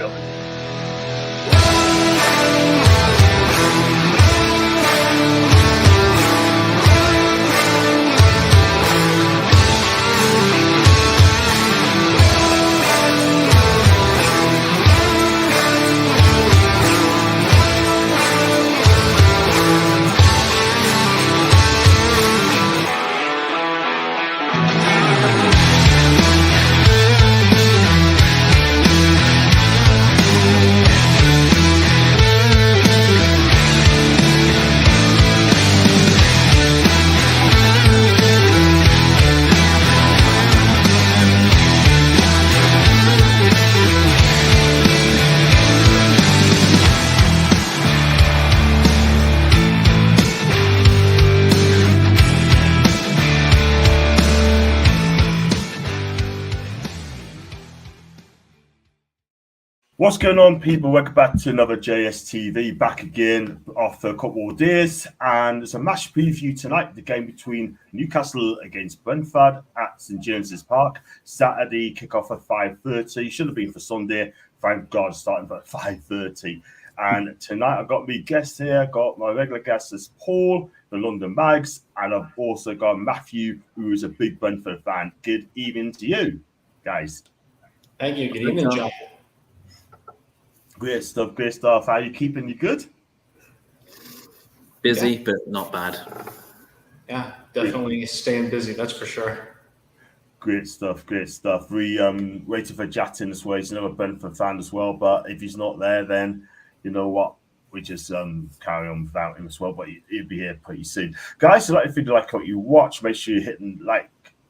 coming. What's going on, people? Welcome back to another JSTV. Back again after a couple of days, and it's a match preview tonight. The game between Newcastle against Brentford at St James's Park. Saturday kickoff at 5:30. Should have been for Sunday. Thank God, starting at 5:30. And tonight I've got me guest here. I've got my regular guest is Paul, the London Mags, and I've also got Matthew, who is a big Brentford fan. Good evening to you, guys. Thank you. Good evening, John. Great stuff, great stuff. How are you keeping? You good? Busy, but not bad. Yeah, definitely staying busy, that's for sure. Great stuff, great stuff. We waiting for Jatin as well. He's another Brentford fan as well, but if he's not there, then you know what? We just carry on without him as well, but he'll be here pretty soon. Guys, if you like what you watch, make sure you're hitting like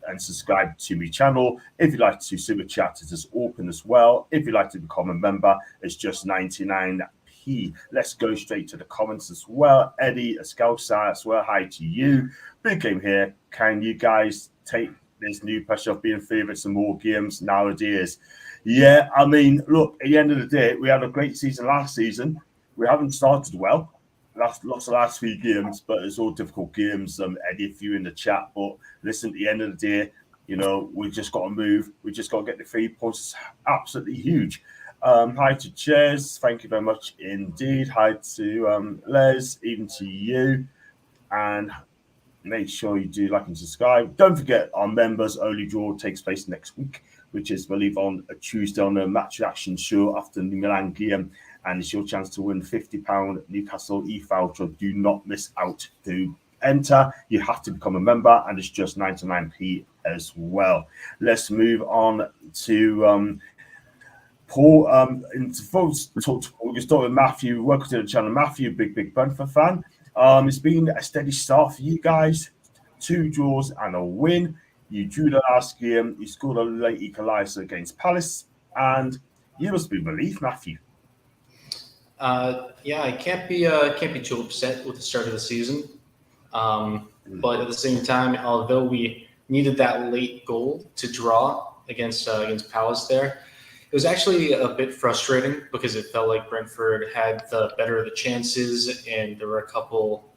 and subscribe to my channel. If you'd like to super chat, it is open as well. If you'd like to become a member, it's just 99p. Let's go straight to the comments as well. Eddie, a Scouser as well. Hi to you. Big game here. Can you guys take this new pressure of being favourites in more games nowadays? Yeah, I mean, look, at the end of the day, we had a great season last season. We haven't started well. Lost the last 3 games, but it's all difficult games. Eddie, if you're in the chat, but listen, at the end of the day, you know, we just got to move. We just got to get the 3 points. It's absolutely huge. Hi to Chairs. Thank you very much indeed. Hi to Les, even to you. And make sure you do like and subscribe. Don't forget, our members only draw takes place next week, which is, I believe, on a Tuesday on the Match Reaction show after the Milan game. And it's your chance to win £50 Newcastle e-voucher. Do not miss out. To enter, you have to become a member, and it's just 99p as well. Let's move on to Paul. Before we talk to Paul, we start with Matthew. Welcome to the channel, Matthew, big Brentford fan. It's been a steady start for you guys. 2 draws and a win. You drew the last game. You scored a late equaliser against Palace, and you must be relieved, Matthew. Yeah, I can't be too upset with the start of the season. But at the same time, although we needed that late goal to draw against Palace there, it was actually a bit frustrating because it felt like Brentford had the better of the chances, and there were a couple,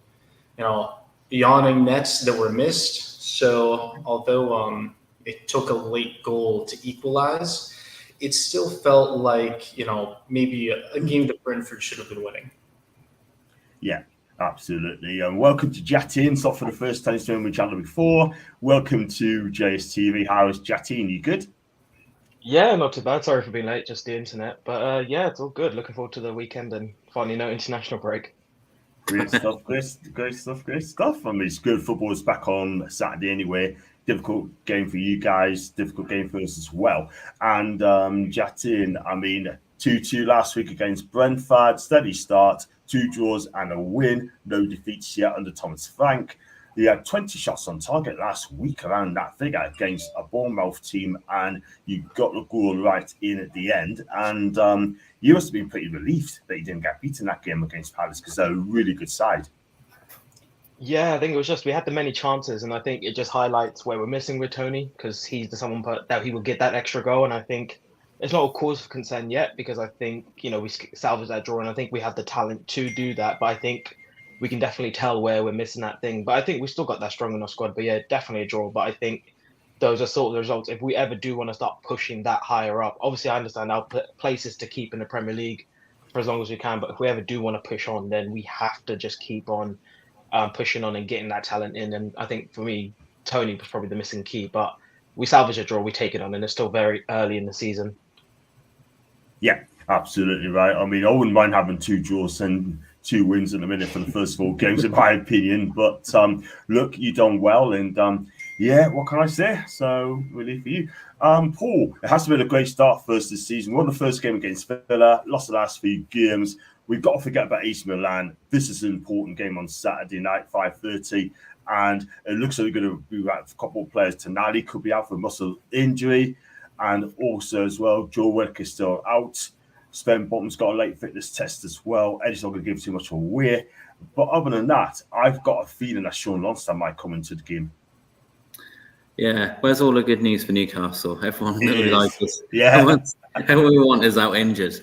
yawning nets that were missed. So although it took a late goal to equalize, it still felt like, maybe a game that Brentford should have been winning. Yeah, absolutely. Welcome to Jatin. Not for the first time on my channel before. Welcome to JSTV. How is Jatin? You good? Yeah, not too bad. Sorry for being late, just the internet. But yeah, it's all good. Looking forward to the weekend and finally no international break. Great stuff, great stuff. I mean, it's good. Football is back on Saturday anyway. Difficult game for you guys, difficult game for us as well. And Jatin, I mean, 2-2 last week against Brentford, steady start, 2 draws and a win, no defeats yet under Thomas Frank. He had 20 shots on target last week around that figure against a Bournemouth team, and you got the goal right in at the end. And you must have been pretty relieved that you didn't get beaten that game against Palace because they're a really good side. Yeah, I think it was just we had the many chances, and I think it just highlights where we're missing with Tony because he's the someone that he will get that extra goal, and I think it's not a cause for concern yet because I think we salvaged that draw, and I think we have the talent to do that. But I think we can definitely tell where we're missing that thing. But I think we still got that strong enough squad. But yeah, definitely a draw. But I think those are sort of the results. If we ever do want to start pushing that higher up, obviously I understand our place is to keep in the Premier League for as long as we can. But if we ever do want to push on, then we have to just keep on pushing on and getting that talent in. And I think for me, Tony was probably the missing key. But we salvage a draw, we take it on, and it's still very early in the season. Yeah, absolutely right. I mean, I wouldn't mind having 2 draws and 2 wins in a minute for the first 4 games, in my opinion. But look, you done well, and yeah, what can I say? So really for you, Paul. It has been a great start first this season. We won the first game against Villa, lost the last few games. We've got to forget about AC Milan. This is an important game on Saturday night, 5:30. And it looks like we're going to be out for a couple of players. Tonali could be out for muscle injury. And also as well, Joe Willock is still out. Sven Bottom's got a late fitness test as well. Eddie's not going to give too much away. But other than that, I've got a feeling that Sean Longstaff might come into the game. Yeah, where's all the good news for Newcastle? Everyone really likes us. Yeah. Everyone we want is out injured.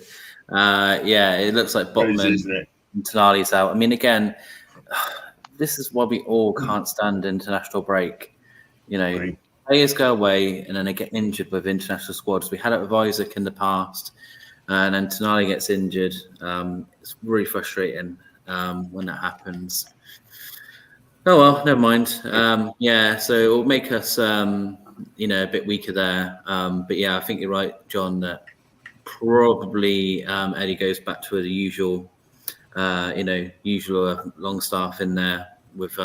Yeah, it looks like Botman and Tonali's out. I mean, again, this is why we all can't stand international break. You know, players go away and then they get injured with international squads. We had it with Isaac in the past, and then Tonali gets injured. It's really frustrating when that happens. Oh well, never mind. Yeah, so it will make us, a bit weaker there. But yeah, I think you're right, John. That probably Eddie goes back to the usual, usual Longstaff in there with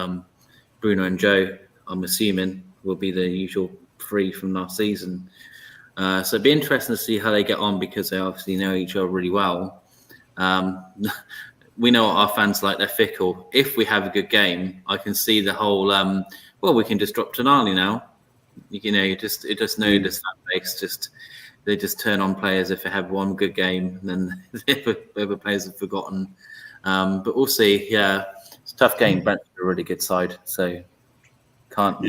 Bruno and Joe. I'm assuming will be the usual 3 from last season. So it'd be interesting to see how they get on because they obviously know each other really well. We know what our fans like, they're fickle. If we have a good game, I can see the whole, we can just drop Tonali now. You just know this fan base, they just turn on players if they have one good game, and then the other players have forgotten. But we'll see. Yeah, it's a tough game. Brentford are a really good side, so you can't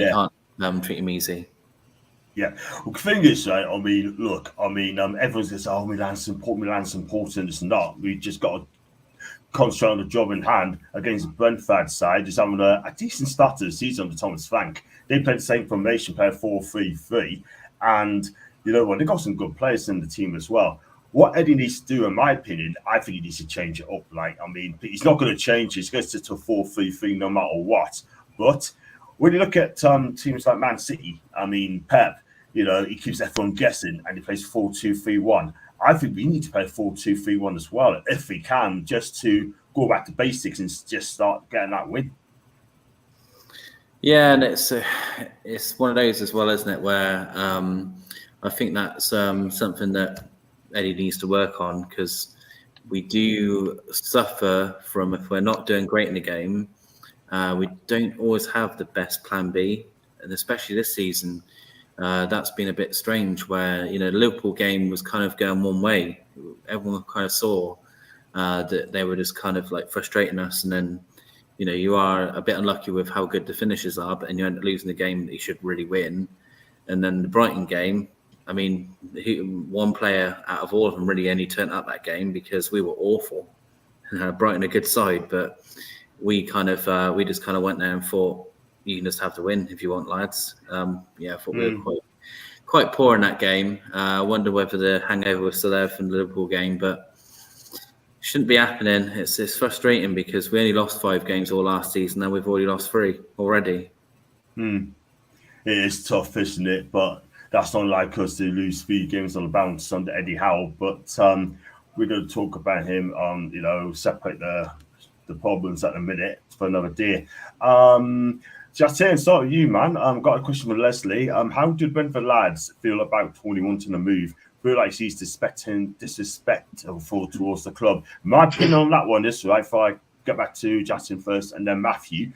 treat them easy. Yeah, well, the thing is, right, everyone's going to say, Milan's important. It's not. We just got to concentrate on the job in hand against the Brentford side. Just having a decent start to the season under Thomas Frank. They played the same formation, played 4-3-3, and you know what? They got some good players in the team as well. What Eddie needs to do, in my opinion, I think he needs to change it up. He's not going to change it. He's going to stick to a 4-3-3 no matter what. But when you look at teams like Man City, Pep, he keeps everyone guessing and he plays 4-2-3-1. I think we need to play 4-2-3-1 as well, if we can, just to go back to basics and just start getting that win. Yeah, and it's one of those as well, isn't it, where I think that's something that Eddie needs to work on, because we do suffer from, if we're not doing great in the game, we don't always have the best plan B, and especially this season. That's been a bit strange where, the Liverpool game was kind of going one way. Everyone kind of saw that they were just kind of like frustrating us. And then, you are a bit unlucky with how good the finishes are, but then you end up losing the game that you should really win. And then the Brighton game, one player out of all of them really only turned up that game because we were awful. Brighton a good side, but we just kind of went there and thought, you can just have to win if you want, lads. I thought we were quite poor in that game. I wonder whether the hangover was still there from the Liverpool game, but it shouldn't be happening. It's frustrating because we only lost 5 games all last season, and we've already lost 3 already. It is tough, isn't it? But that's not like us to lose 3 games on the bounce under Eddie Howe. But we're going to talk about him, separate the problems at the minute for another day. Jatin, start with you, man. Got a question for Leslie. How did Brentford lads feel about Tony wanting to move? Feel like he's disrespectful towards the club. My opinion on that one is, right, if I get back to Jatin first and then Matthew,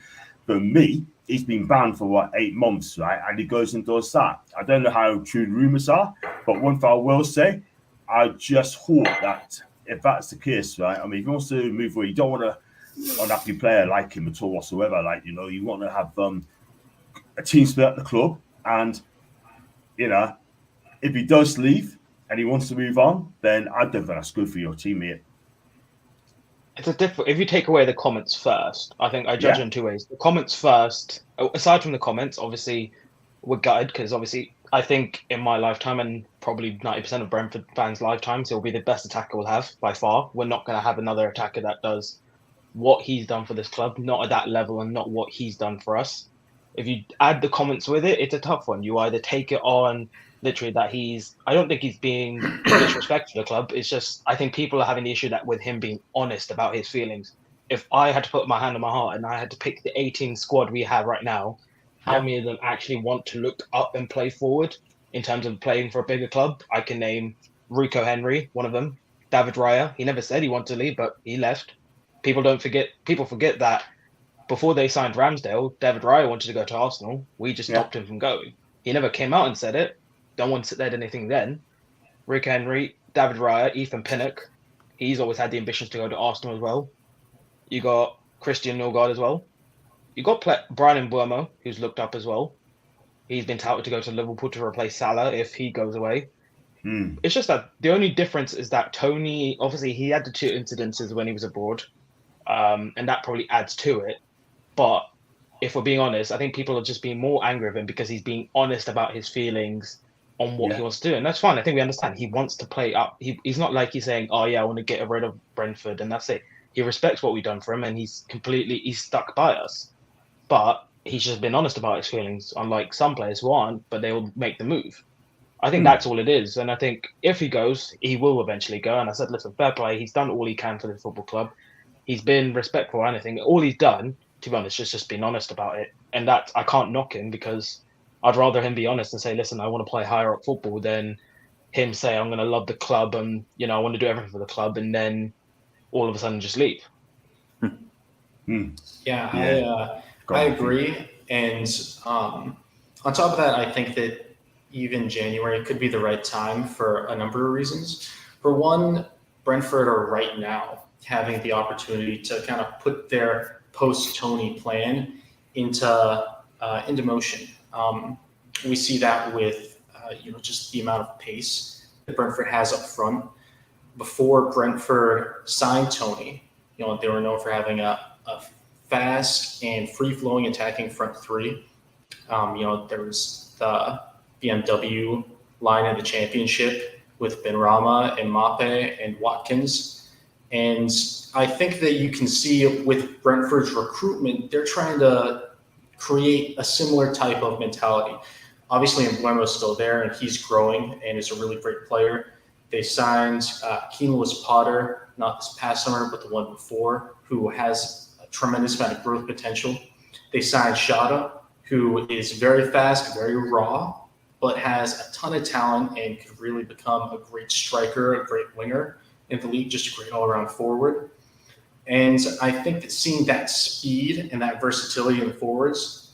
for me, he's been banned for 8 months, right? And he goes and does that. I don't know how true the rumours are, but one thing I will say, I just hope that if that's the case, right, if he wants to move away, you don't want to unhappy player like him at all whatsoever. You want to have a team spirit at the club, and if he does leave and he wants to move on, then I don't think that's good for your teammate. It's if you take away the comments first, I think I judge in 2 ways. The comments first, aside from the comments, obviously we're gutted because obviously I think in my lifetime and probably 90% of Brentford fans' lifetimes, he'll be the best attacker we'll have by far. We're not going to have another attacker that does what he's done for this club, not at that level and not what he's done for us. If you add the comments with it, it's a tough one. You either take it on literally that I don't think he's being disrespectful to the club. It's just, I think people are having the issue that with him being honest about his feelings. If I had to put my hand on my heart and I had to pick the 18 squad we have right now, how many of them actually want to look up and play forward in terms of playing for a bigger club? I can name Rico Henry, one of them. David Raya, he never said he wanted to leave, but he left. People forget that before they signed Ramsdale, David Raya wanted to go to Arsenal. We just stopped him from going. He never came out and said it. Don't want to say anything then. Rick Henry, David Raya, Ethan Pinnock. He's always had the ambitions to go to Arsenal as well. You got Christian Norgard as well. You got Brian Mbeumo, who's looked up as well. He's been touted to go to Liverpool to replace Salah if he goes away. It's just that the only difference is that Tony, obviously, he had the 2 incidences when he was abroad. And that probably adds to it. But if we're being honest, I think people are just being more angry with him because he's being honest about his feelings on what he wants to do. And that's fine. I think we understand. He wants to play up. He's not like he's saying, oh, yeah, I want to get rid of Brentford and that's it. He respects what we've done for him and he's stuck by us. But he's just been honest about his feelings, unlike some players who aren't, but they will make the move. I think that's all it is. And I think if he goes, he will eventually go. And I said, listen, fair play. He's done all he can for the football club. He's been respectful or anything. All he's done, to be honest, is just been honest about it. And that I can't knock him because I'd rather him be honest and say, listen, I want to play higher up football than him say, I'm going to love the club and, I want to do everything for the club. And then all of a sudden just leave. Yeah, I agree. And on top of that, I think that even January could be the right time for a number of reasons. For one, Brentford are right now having the opportunity to kind of put their post-Tony plan into motion. We see that with just the amount of pace that Brentford has up front. Before Brentford signed Tony, they were known for having a fast and free-flowing attacking front three. There was the BMW line in the championship with Benrahma and Mape and Watkins. And I think that you can see with Brentford's recruitment, they're trying to create a similar type of mentality. Obviously, Mbeumo is still there, and he's growing and is a really great player. They signed Keane Lewis-Potter, not this past summer, but the one before, who has a tremendous amount of growth potential. They signed Shada, who is very fast, very raw, but has a ton of talent and could really become a great striker, a great winger in the league, just a great all-around forward. And I think that seeing that speed and that versatility in the forwards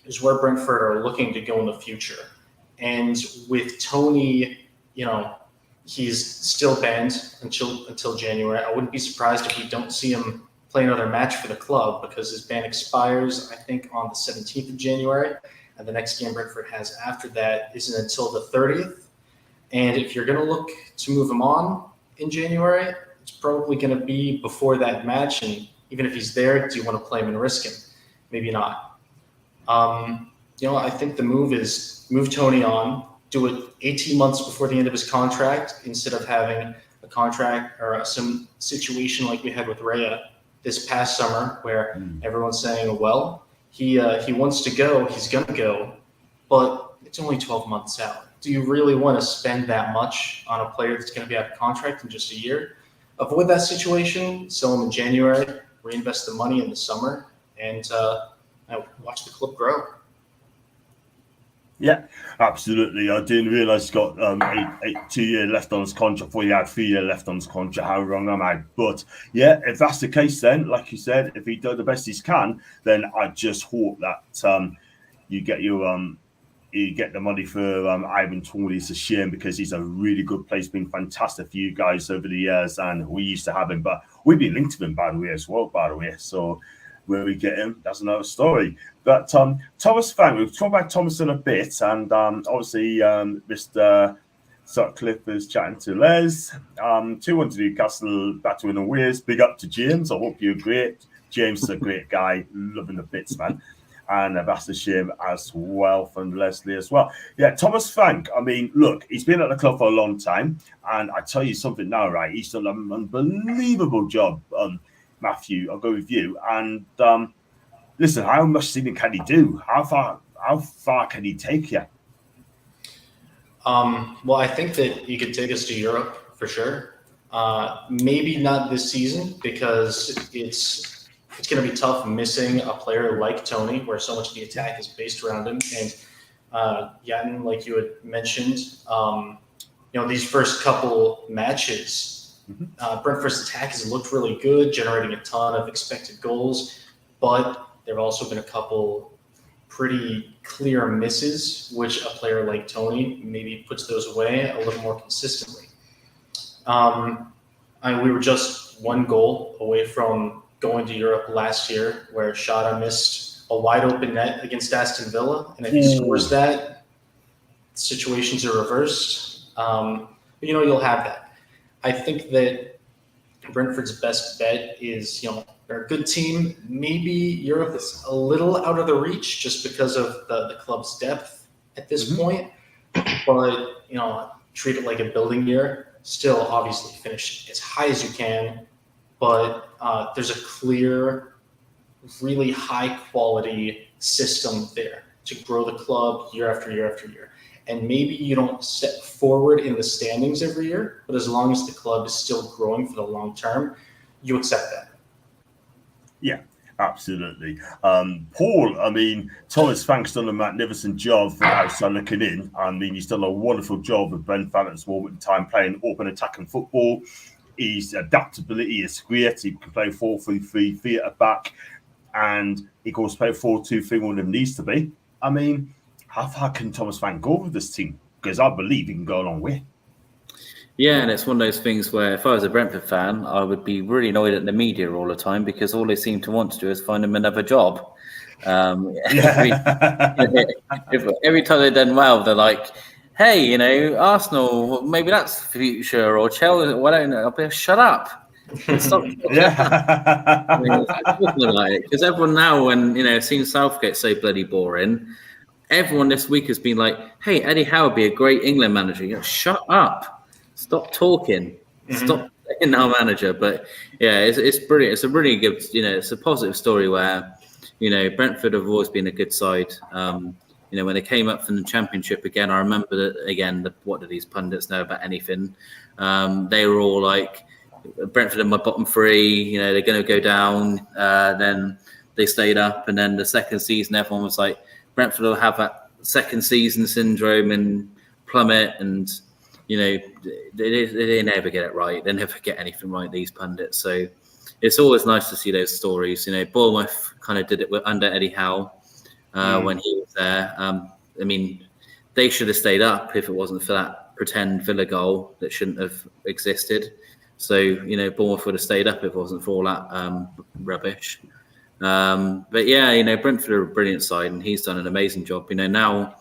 is where Brentford are looking to go in the future. And with Tony, he's still banned until January. I wouldn't be surprised if we don't see him play another match for the club because his ban expires, I think, on the 17th of January. And the next game Brentford has after that isn't until the 30th. And if you're going to look to move him on in January, it's probably going to be before that match. And even if he's there, do you want to play him and risk him? Maybe not. I think the move is move Tony on, do it 18 months before the end of his contract instead of having a contract or some situation like we had with Raya this past summer where everyone's saying, well, he wants to go, he's going to go, but it's only 12 months out. Do you really want to spend that much on a player that's going to be out of contract in just a year? Avoid that situation, sell him in January, reinvest the money in the summer, and watch the club grow. Yeah, absolutely. I didn't realise he's got 2 years left on his contract. Before he had 3 years left on his contract. How wrong am I? But yeah, if that's the case, then like you said, if he does the best he can, then I just hope that you get the money for Ivan Toney. It's a shame because he's a really good player. He's been fantastic for you guys over the years, and we used to have him, but we've been linked to him by the way as well. By the way, so. Where we get him, that's another story. But Thomas Frank, we'll talk about Thomas in a bit, and obviously Mr. Sutcliffe is chatting to Les. 2-1 to Newcastle, back to win the Wales. Big up to James. I hope you're great. James is a great guy, loving the bits, man. and ambassadorship as well from Leslie as well. Yeah, Thomas Frank. I mean, look, he's been at the club for a long time, and I tell you something now, right? He's done an unbelievable job. Matthew, I'll go with you. And listen, how much season can he do? How far can he take you? Well, I think that he could take us to Europe for sure. Maybe not this season because it's going to be tough missing a player like Tony, where so much of the attack is based around him. And Yatin, like you had mentioned, these first couple matches, Brentford's attack has looked really good, generating a ton of expected goals, but there have also been a couple pretty clear misses, which a player like Tony maybe puts those away a little more consistently. We were just one goal away from going to Europe last year, where Shada missed a wide open net against Aston Villa, and if he scores that, situations are reversed. But you'll have that. I think that Brentford's best bet is, they're a good team. Maybe Europe is a little out of the reach just because of the club's depth at this point. But, treat it like a building year. Still, obviously, finish as high as you can. But there's a clear, really high-quality system there to grow the club year after year after year. And maybe you don't step forward in the standings every year, but as long as the club is still growing for the long term, you accept that. Yeah, absolutely. Paul, I mean, Thomas Frank's done a magnificent job for outside looking in. I mean, he's done a wonderful job with Brentford at this moment in time playing open attacking football. His adaptability is great. He can play 4-3-3, 3 at the back, and he can also play 4-2-3 when it needs to be. I mean, how far can Thomas Frank go with this team? Because I believe he can go a long way. Yeah, and it's one of those things where if I was a Brentford fan, I would be really annoyed at the media all the time because all they seem to want to do is find him another job. Every time they've done well, they're like, hey, Arsenal, maybe that's the future, or Chelsea, why don't I'll be shut up. Stop. Because everyone now, when seeing Southgate so bloody boring, everyone this week has been like, hey, Eddie Howe would be a great England manager. Shut up. Stop talking. Stop being our manager. But yeah, it's brilliant. It's a really good, it's a positive story where, Brentford have always been a good side. When they came up from the Championship again, I remember that again, what do these pundits know about anything? They were all like, Brentford are my bottom three, they're going to go down. Then they stayed up. And then the second season, everyone was like, Brentford will have that second season syndrome and plummet, and they never get it right. They never get anything right, these pundits. So it's always nice to see those stories. Bournemouth kind of did it under Eddie Howe when he was there. I mean, they should have stayed up if it wasn't for that pretend Villa goal that shouldn't have existed. So Bournemouth would have stayed up if it wasn't for all that rubbish. But yeah, Brentford are a brilliant side, and he's done an amazing job. Now,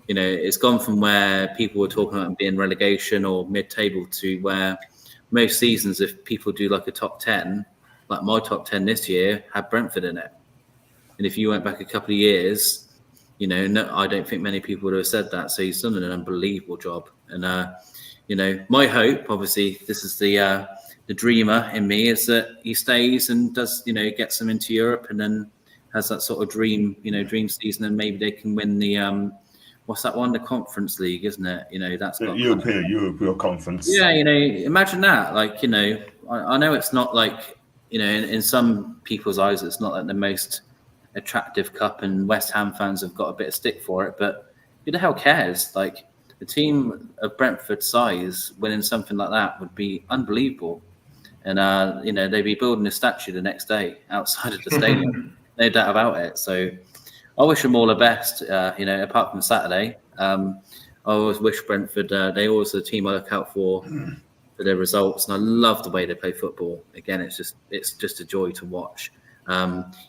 it's gone from where people were talking about being relegation or mid-table to where most seasons, if people do like a top 10, like my top 10 this year, had Brentford in it. And if you went back a couple of years, no, I don't think many people would have said that. So he's done an unbelievable job. And, my hope, obviously, this is the dreamer in me, is that he stays and does, gets them into Europe and then has that sort of dream season, and maybe they can win the, what's that one? The Conference League, isn't it? That's got European Conference. Yeah, imagine that. Like, I know it's not like, in some people's eyes, it's not like the most attractive cup, and West Ham fans have got a bit of stick for it, but who the hell cares? Like, a team of Brentford size winning something like that would be unbelievable. And, they'd be building a statue the next day outside of the stadium. No doubt about it. So I wish them all the best, apart from Saturday. I always wish Brentford, they always the team I look out for their results. And I love the way they play football. Again, it's just a joy to watch.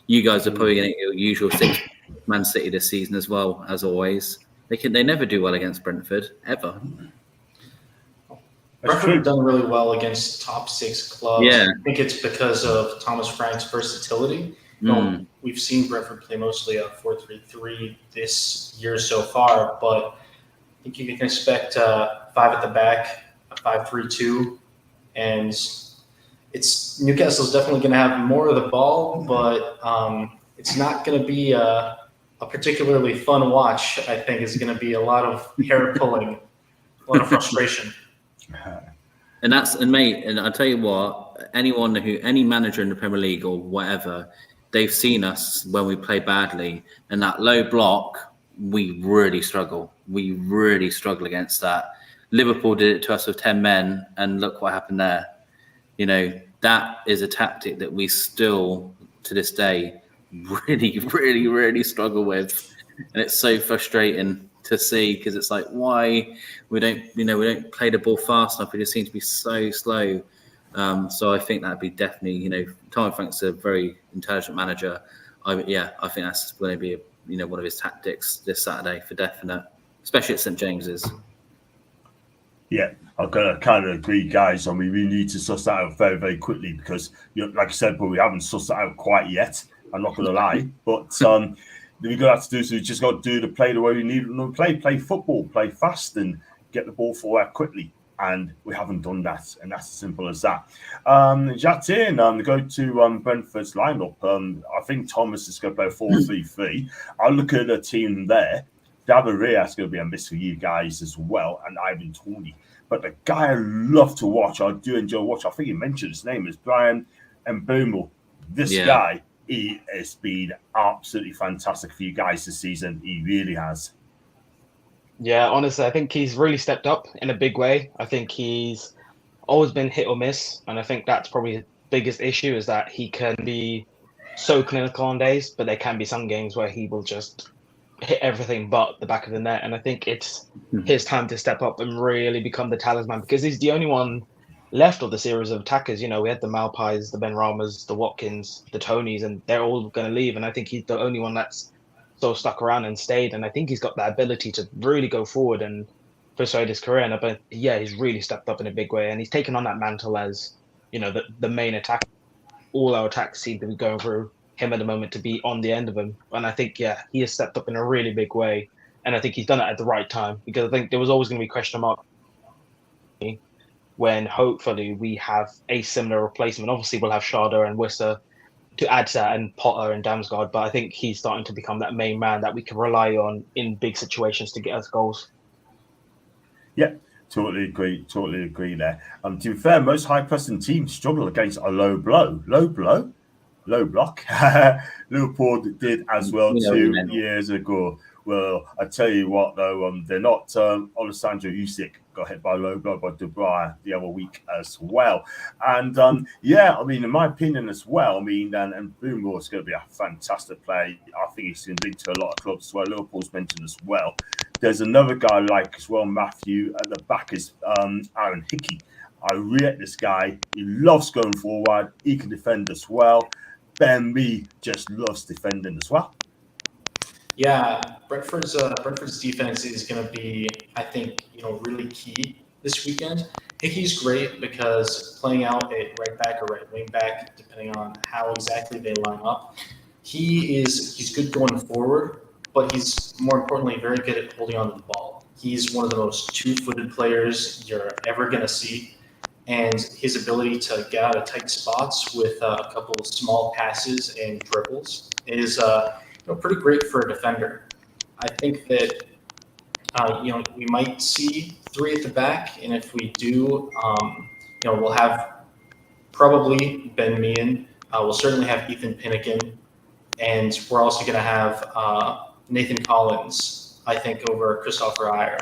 You guys are probably going to get your usual 6 Man City this season as well, as always. They never do well against Brentford, ever. Brentford have done really well against top 6 clubs. Yeah. I think it's because of Thomas Frank's versatility. We've seen Brentford play mostly a 4-3-3 this year so far, but I think you can expect 5 at the back, a 5-3-2, and it's Newcastle's definitely going to have more of the ball, but it's not going to be a particularly fun watch. I think it's going to be a lot of hair pulling, a lot of frustration. And I'll tell you what, any manager in the Premier League or whatever, they've seen us when we play badly, and that low block, we really struggle. We really struggle against that. Liverpool did it to us with 10 men, and look what happened there. You know, that is a tactic that we still, to this day, really, really, really struggle with. And it's so frustrating to see, because it's like, why we don't play the ball fast enough. We just seem to be so slow. So I think that'd be definitely, Tom Frank's a very intelligent manager. I think that's going to be one of his tactics this Saturday for definite, especially at St James's. Yeah, I've got to kind of agree, guys. I mean, we need to suss that out very, very quickly because, like I said, but we haven't sussed that out quite yet. I'm not going to lie, but we're going to have to do so. We just got to play the way we need to play football, play fast, and get the ball forward quickly. And we haven't done that, and that's as simple as that. Jatin, go to Brentford's lineup. I think Thomas is going to play 4-3-3. I'll look at the team there. David Reyes is going to be a miss for you guys as well, and Ivan Toney. But the guy I love to watch, I do enjoy watching, I think you mentioned his name, is Brian Mbeumo. This guy, he has been absolutely fantastic for you guys this season. He really has. Yeah, honestly, I think he's really stepped up in a big way. I think he's always been hit or miss, and I think that's probably the biggest issue, is that he can be so clinical on days, but there can be some games where he will just hit everything but the back of the net. And I think it's his time to step up and really become the talisman, because he's the only one left of the series of attackers. We had the Malpais, the Ben Ramas, the Watkins, the Tonys, and they're all going to leave. And I think he's the only one that's so stuck around and stayed. And I think he's got that ability to really go forward and persuade his career. And he's really stepped up in a big way. And he's taken on that mantle as, the main attack. All our attacks seem to be going through him at the moment to be on the end of him. And I think, he has stepped up in a really big way. And I think he's done it at the right time, because I think there was always going to be question mark when hopefully we have a similar replacement. Obviously, we'll have Sharda and Wissa to add to that, and Potter and Damsgaard. But I think he's starting to become that main man that we can rely on in big situations to get us goals. Yeah, totally agree there. To be fair, most high-pressing teams struggle against a low block. Liverpool did as well 2 years ago. Well, I tell you what, though, they're not. Alessandro Usyk got hit by a low blow by De Bruyne the other week as well. And in my opinion as well, and Mbeumo is going to be a fantastic player. I think he's going to lead to a lot of clubs as well. Liverpool's mentioned as well. There's another guy like as well, Matthew, at the back is Aaron Hickey. I rate this guy. He loves going forward. He can defend as well. Ben Mee just loves defending as well. Yeah, Brentford's defense is going to be, I think, really key this weekend. Hickey's great because playing out at right back or right wing back, depending on how exactly they line up, he's good going forward, but he's more importantly very good at holding on to the ball. He's one of the most two-footed players you're ever going to see, and his ability to get out of tight spots with a couple of small passes and dribbles is pretty great for a defender. I think that we might see 3 at the back, and if we do, we'll have probably Ben Meehan. We'll certainly have Ethan Pinnigan, and we're also going to have Nathan Collins, I think, over Christopher Ayer.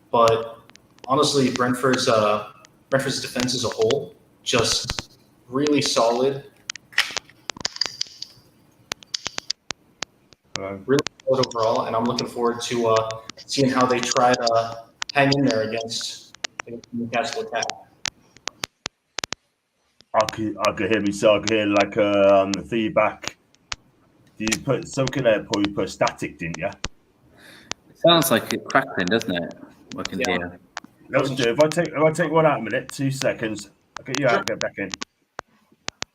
But honestly, Brentford's defense as a whole just really solid. Really solid overall, and I'm looking forward to seeing how they try to hang in there against the Newcastle attack. I could hear myself. I could hear like the feedback. Did you put something there? Probably put static, didn't you? It sounds like it's crackling, doesn't it? I can hear. Let's do it. If I take one out a minute, 2 seconds. I'll get you out. Get back in.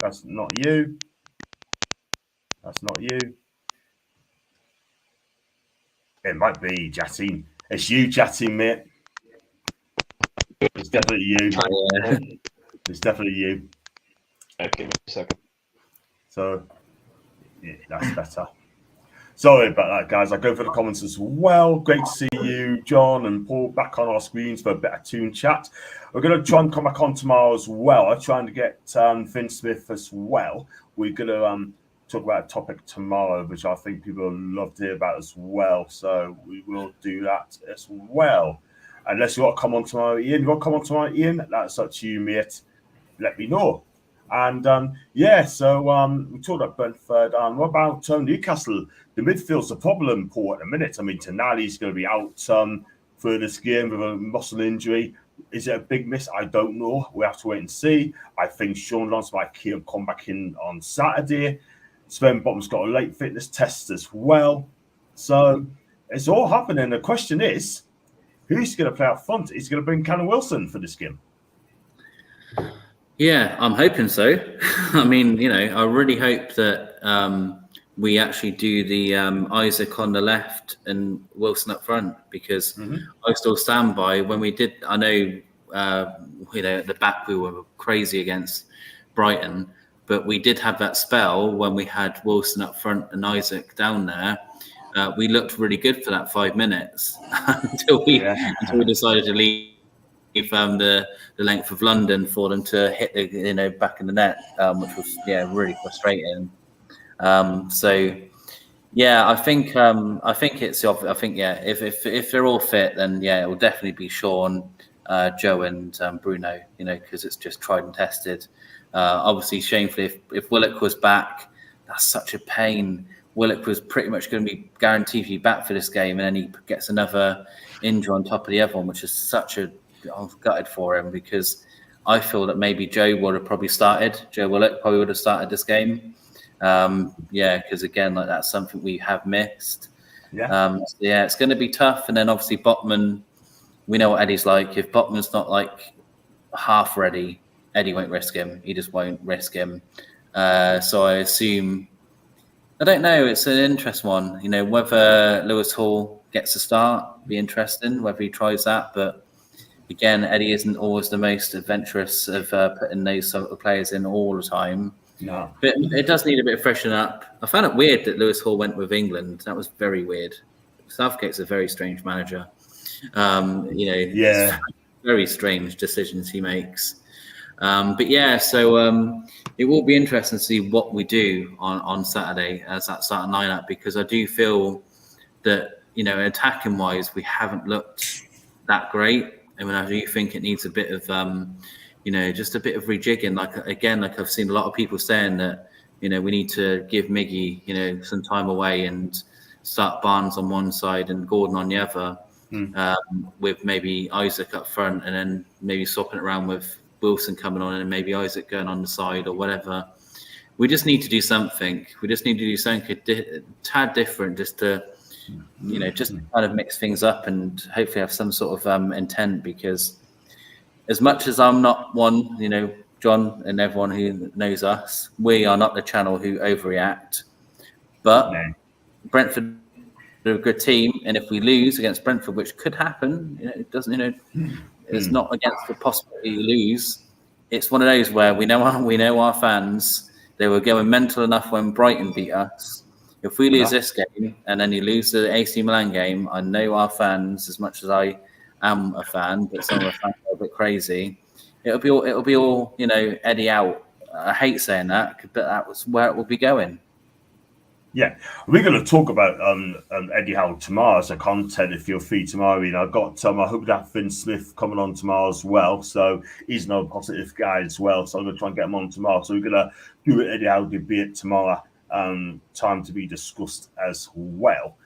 That's not you. That's not you. It might be Jatin. It's you, Jatin, mate. It's definitely you. Yeah. It's definitely you. Give me a second. So, yeah, that's better. Sorry about that, guys. I go for the comments as well. Great to see you, John and Paul, back on our screens for a bit of Toon chat. We're going to try and come back on tomorrow as well. I'm trying to get Finn Smith as well. We're going to talk about a topic tomorrow, which I think people will love to hear about as well. So we will do that as well. Unless you want to come on tomorrow, Ian. You want to come on tomorrow, Ian? That's up to you, mate. Let me know. And so we talked about Brentford. What about Newcastle? The midfield's a problem, Paul, at the minute. I mean, Tonali's going to be out for this game with a muscle injury. Is it a big miss? I don't know. We have to wait and see. I think Sean Lance might come back in on Saturday. Sven Bottom's got a late fitness test as well. So it's all happening. The question is, who's going to play up front? Is he going to bring Callum Wilson for this game? Yeah, I'm hoping so. I mean, I really hope that we actually do the Isaac on the left and Wilson up front, because I still stand by when we did. I know, at the back we were crazy against Brighton, but we did have that spell when we had Wilson up front and Isaac down there. We looked really good for that 5 minutes until we decided to leave the length of London for them to hit the back in the net, which was really frustrating. I think it's if they're all fit, then it will definitely be Sean, Joe, and Bruno. Because it's just tried and tested. Obviously, shamefully, if Willock was back, that's such a pain. Willock was pretty much going to be guaranteed to be back for this game, and then he gets another injury on top of the other one, which is such a. I'm gutted for him, because I feel that maybe Joe would have probably started. Joe Willock probably would have started this game. Because again, that's something we have missed. It's going to be tough. And then obviously Botman, we know what Eddie's like. If Botman's not like half ready, Eddie won't risk him. He just won't risk him. So I assume, I don't know. It's an interesting one. Whether Lewis Hall gets a start, be interesting. Whether he tries that, but. Again, Eddie isn't always the most adventurous of putting those sort of players in all the time. No. But it does need a bit of freshening up. I found it weird that Lewis Hall went with England. That was very weird. Southgate's a very strange manager. Very strange decisions he makes. So it will be interesting to see what we do on Saturday as that starting lineup, because I do feel that, attacking-wise, we haven't looked that great. I mean, I do think it needs a bit of, just a bit of rejigging. Like I've seen a lot of people saying that, we need to give Miggy, some time away and start Barnes on one side and Gordon on the other, with maybe Isaac up front, and then maybe swapping it around with Wilson coming on and maybe Isaac going on the side or whatever. We just need to do something. We just need to do something a tad different, just to kind of mix things up and hopefully have some sort of intent, because as much as I'm not one, John and everyone who knows us, we are not the channel who overreact. But Brentford are a good team, and if we lose against Brentford, which could happen, it doesn't, it's not against the possibility to lose. It's one of those where we know our fans, they were going mental enough when Brighton beat us. If we lose this game and then you lose the AC Milan game, I know our fans, as much as I am a fan, but some of the fans are a bit crazy. It'll be all Eddie out. I hate saying that, but that was where it will be going. Yeah, we're going to talk about Eddie Howe tomorrow as a content if you're free tomorrow. I got I hope that Finn Smith coming on tomorrow as well. So he's another positive guy as well. So I'm going to try and get him on tomorrow. So we're going to do it Eddie Howe debate tomorrow. Time to be discussed as well.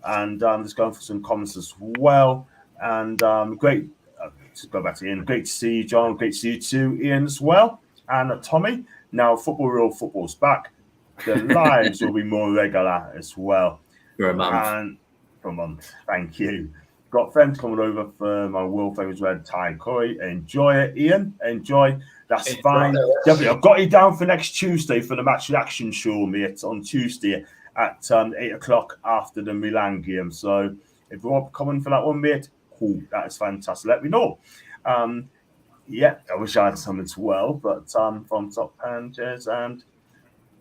And just going for some comments as well. And great. Let's go back to Ian. Great to see you, John. Great to see you too, Ian, as well. And Tommy. Now, Real Football's back. The lives will be more regular as well. For a month. And for a month. Thank you. Got friends coming over for my world famous red tie curry. Enjoy it, Ian. Enjoy. That's Hey, fine. brother. Definitely. I've got you down for next Tuesday for the match reaction show, mate, on Tuesday at 8 o'clock after the Milan game. So if you want to come in for that one, mate, cool. That is fantastic. Let me know. Yeah, I wish I had some as well, but from Top Panthers and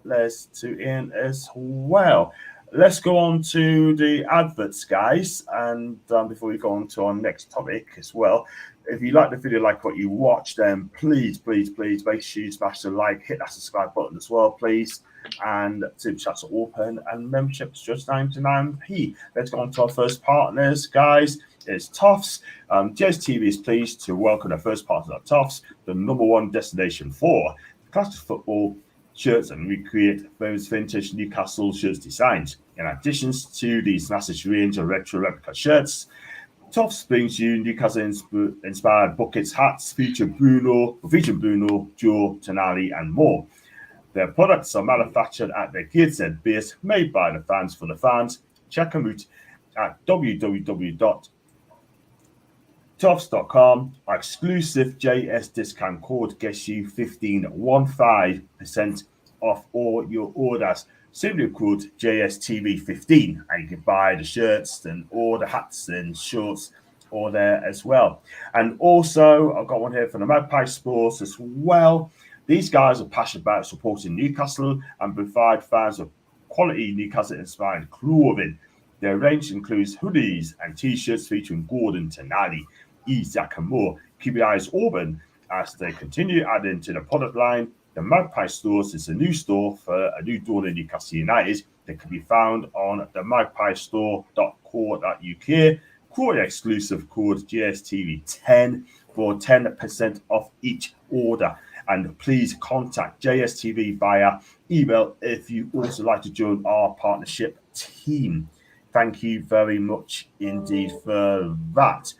Les to Ian as well. Let's go on to the adverts, guys. And before we go on to our next topic as well, if you like the video, like what you watch, then please make sure you smash the like, hit that subscribe button as well, please. And super chats are open and memberships just 99p. Let's go on to our first partners, guys. It's Toffs. JSTV is pleased to welcome our first partner at Toffs, the #1 destination for classic football shirts, and recreate those vintage Newcastle shirts designs. In addition to these massive range of retro replica shirts, Toffs brings you Newcastle-inspired buckets, hats featuring Bruno, Joe, Tonali, and more. Their products are manufactured at their Gateshead base, made by the fans for the fans. Check them out at www.toffs.com. Our exclusive JS discount code gets you 15% off all your orders. Simply code JSTV15 and you can buy the shirts and all the hats and shorts all there as well. And also, I've got one here from the Magpie Sports as well. These guys are passionate about supporting Newcastle and provide fans with quality Newcastle-inspired clothing. Their range includes hoodies and t-shirts featuring Gordon, Tonali, Isak and more. Keep your eyes open as they continue adding to the product line. The Magpie Stores is a new store for a new dawn in Newcastle United that can be found on the magpiestore.co.uk. Quote exclusive code JSTV10 for 10% off each order. And please contact JSTV via email if you also like to join our partnership team. Thank you very much indeed for that.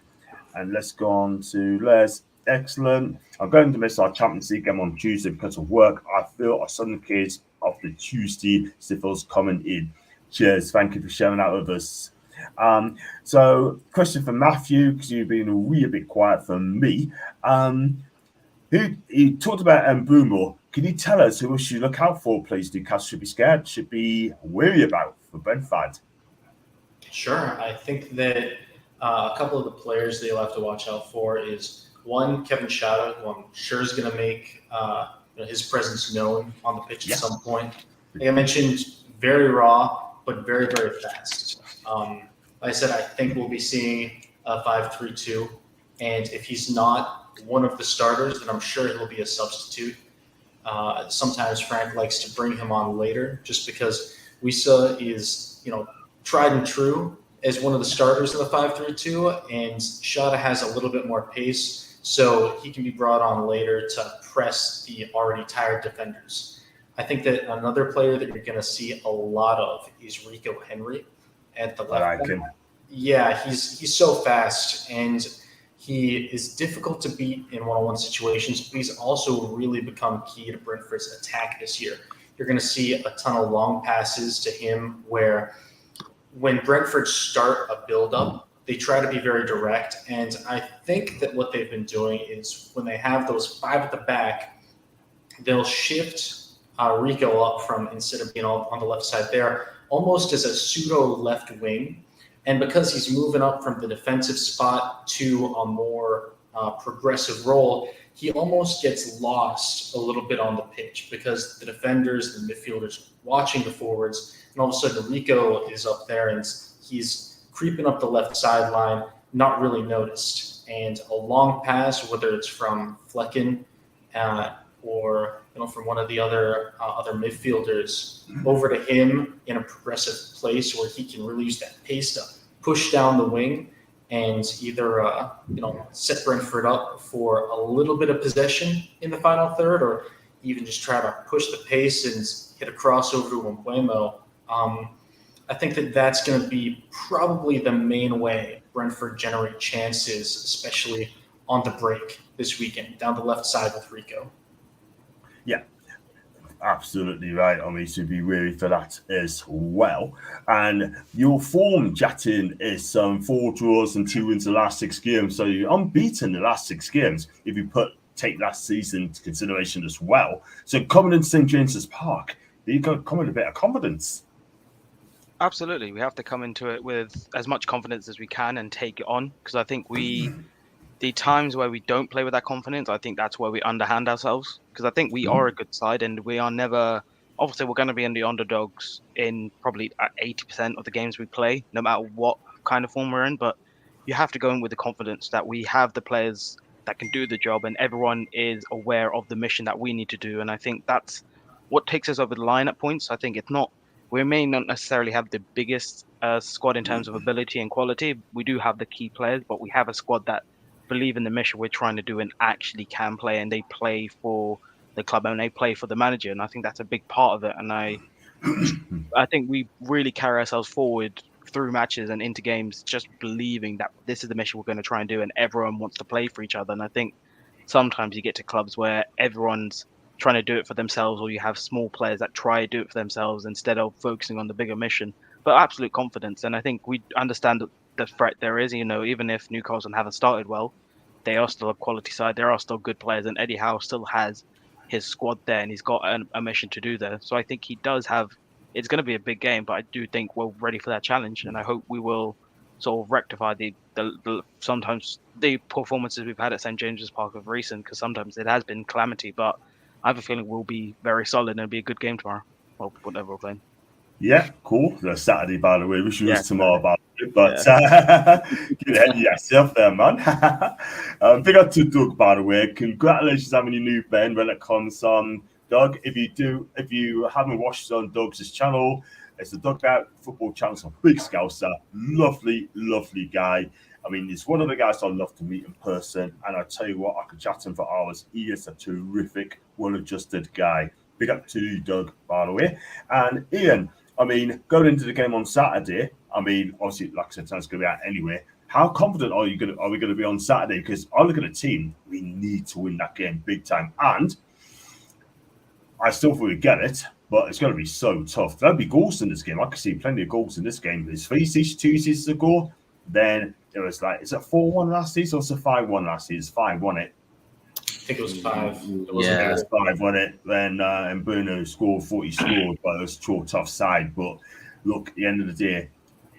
And let's go on to Les. Excellent. I'm going to miss our Champions League game on Tuesday because of work. I feel a sudden case of the Tuesday sniffles coming in. Cheers. Thank you for sharing that with us. So, question for Matthew, because you've been a wee bit quiet for me. He talked about Mbeumo. Can you tell us who we should look out for, please? Newcastle should be scared, should be wary about for Brentford. Sure. I think that a couple of the players that you'll have to watch out for is one, Kevin Shada, who I'm sure is going to make his presence known on the pitch at some point. Like I mentioned, very raw, but very, very fast. Like I said, I think we'll be seeing a 5-3-2. And if he's not one of the starters, then I'm sure he'll be a substitute. Sometimes Frank likes to bring him on later just because Wissa is, tried and true as one of the starters in the 5-3-2, and Shada has a little bit more pace, so he can be brought on later to press the already tired defenders. I think that another player that you're going to see a lot of is Rico Henry at the left back. Yeah, he's so fast, and he is difficult to beat in one-on-one situations, but he's also really become key to Brentford's attack this year. You're going to see a ton of long passes to him where when Brentford start a build-up, they try to be very direct. And I think that what they've been doing is when they have those five at the back, they'll shift Rico up from, instead of being on the left side there, almost as a pseudo left wing. And because he's moving up from the defensive spot to a more progressive role, he almost gets lost a little bit on the pitch because the defenders and the midfielders watching the forwards, and all of a sudden Rico is up there and he's creeping up the left sideline, not really noticed. And a long pass, whether it's from Flecken or from one of the other midfielders over to him in a progressive place where he can really use that pace to push down the wing and either set Brentford up for a little bit of possession in the final third, or even just try to push the pace and hit a crossover to Mbeumo. I think that that's going to be probably the main way Brentford generate chances, especially on the break this weekend, down the left side with Rico. Yeah, absolutely right. I mean, to be wary for that as well. And your form, Jatin, is 4 draws and 2 wins the last 6 games. So you're unbeaten the last 6 games if you put take last season into consideration as well. So coming in St James's Park, you got to come with a bit of confidence. Absolutely, we have to come into it with as much confidence as we can and take it on, because I think the times where we don't play with that confidence, I think that's where we underhand ourselves. Because I think we are a good side, and we are never. Obviously, we're going to be in the underdogs in probably 80% of the games we play, no matter what kind of form we're in. But you have to go in with the confidence that we have the players that can do the job, and everyone is aware of the mission that we need to do. And I think that's what takes us over the line at points. I think it's not. We may not necessarily have the biggest squad in terms of ability and quality. We do have the key players, but we have a squad that believe in the mission we're trying to do and actually can play, and they play for the club and they play for the manager. And I think that's a big part of it. And I think we really carry ourselves forward through matches and into games, just believing that this is the mission we're going to try and do, and everyone wants to play for each other. And I think sometimes you get to clubs where everyone's trying to do it for themselves, or you have small players that try to do it for themselves instead of focusing on the bigger mission. But absolute confidence, and I think we understand the threat there is. Even if Newcastle haven't started well, they are still a quality side. There are still good players, and Eddie Howe still has his squad there, and he's got a mission to do there. So I think he does have. It's going to be a big game, but I do think we're ready for that challenge, and I hope we will sort of rectify the sometimes the performances we've had at St James's Park of recent, because sometimes it has been calamity. But I have a feeling we'll be very solid and it'll be a good game tomorrow. Well, whatever we're playing. Yeah, cool. That's Saturday, by the way. Wish it was tomorrow, by the way. But get ahead of yourself there, man. Big up to Doug, by the way. Congratulations having your new band when it comes on. Doug, if you haven't watched on Doug's channel, it's the Doug Out Football Channel. It's a big scouser. Lovely, lovely guy. I mean, he's one of the guys I'd love to meet in person. And I tell you what, I could chat to him for hours. He is a terrific, well-adjusted guy. Big up to you, Doug, by the way. And Ian, I mean, going into the game on Saturday, I mean, obviously, like I said, it's going to be out anyway. How confident are we going to be on Saturday? Because I look at the team, we need to win that game big time. And I still think we get it, but it's going to be so tough. There'll be goals in this game. I can see plenty of goals in this game. There's 2 seasons ago. Then it was like, is it 4-1 last season or was it 5-1 last season? It's 5, wasn't it? I think it was 5. It was 5, wasn't it? Then and Bruno scored 40 scored, but it was a tough side. But look, at the end of the day,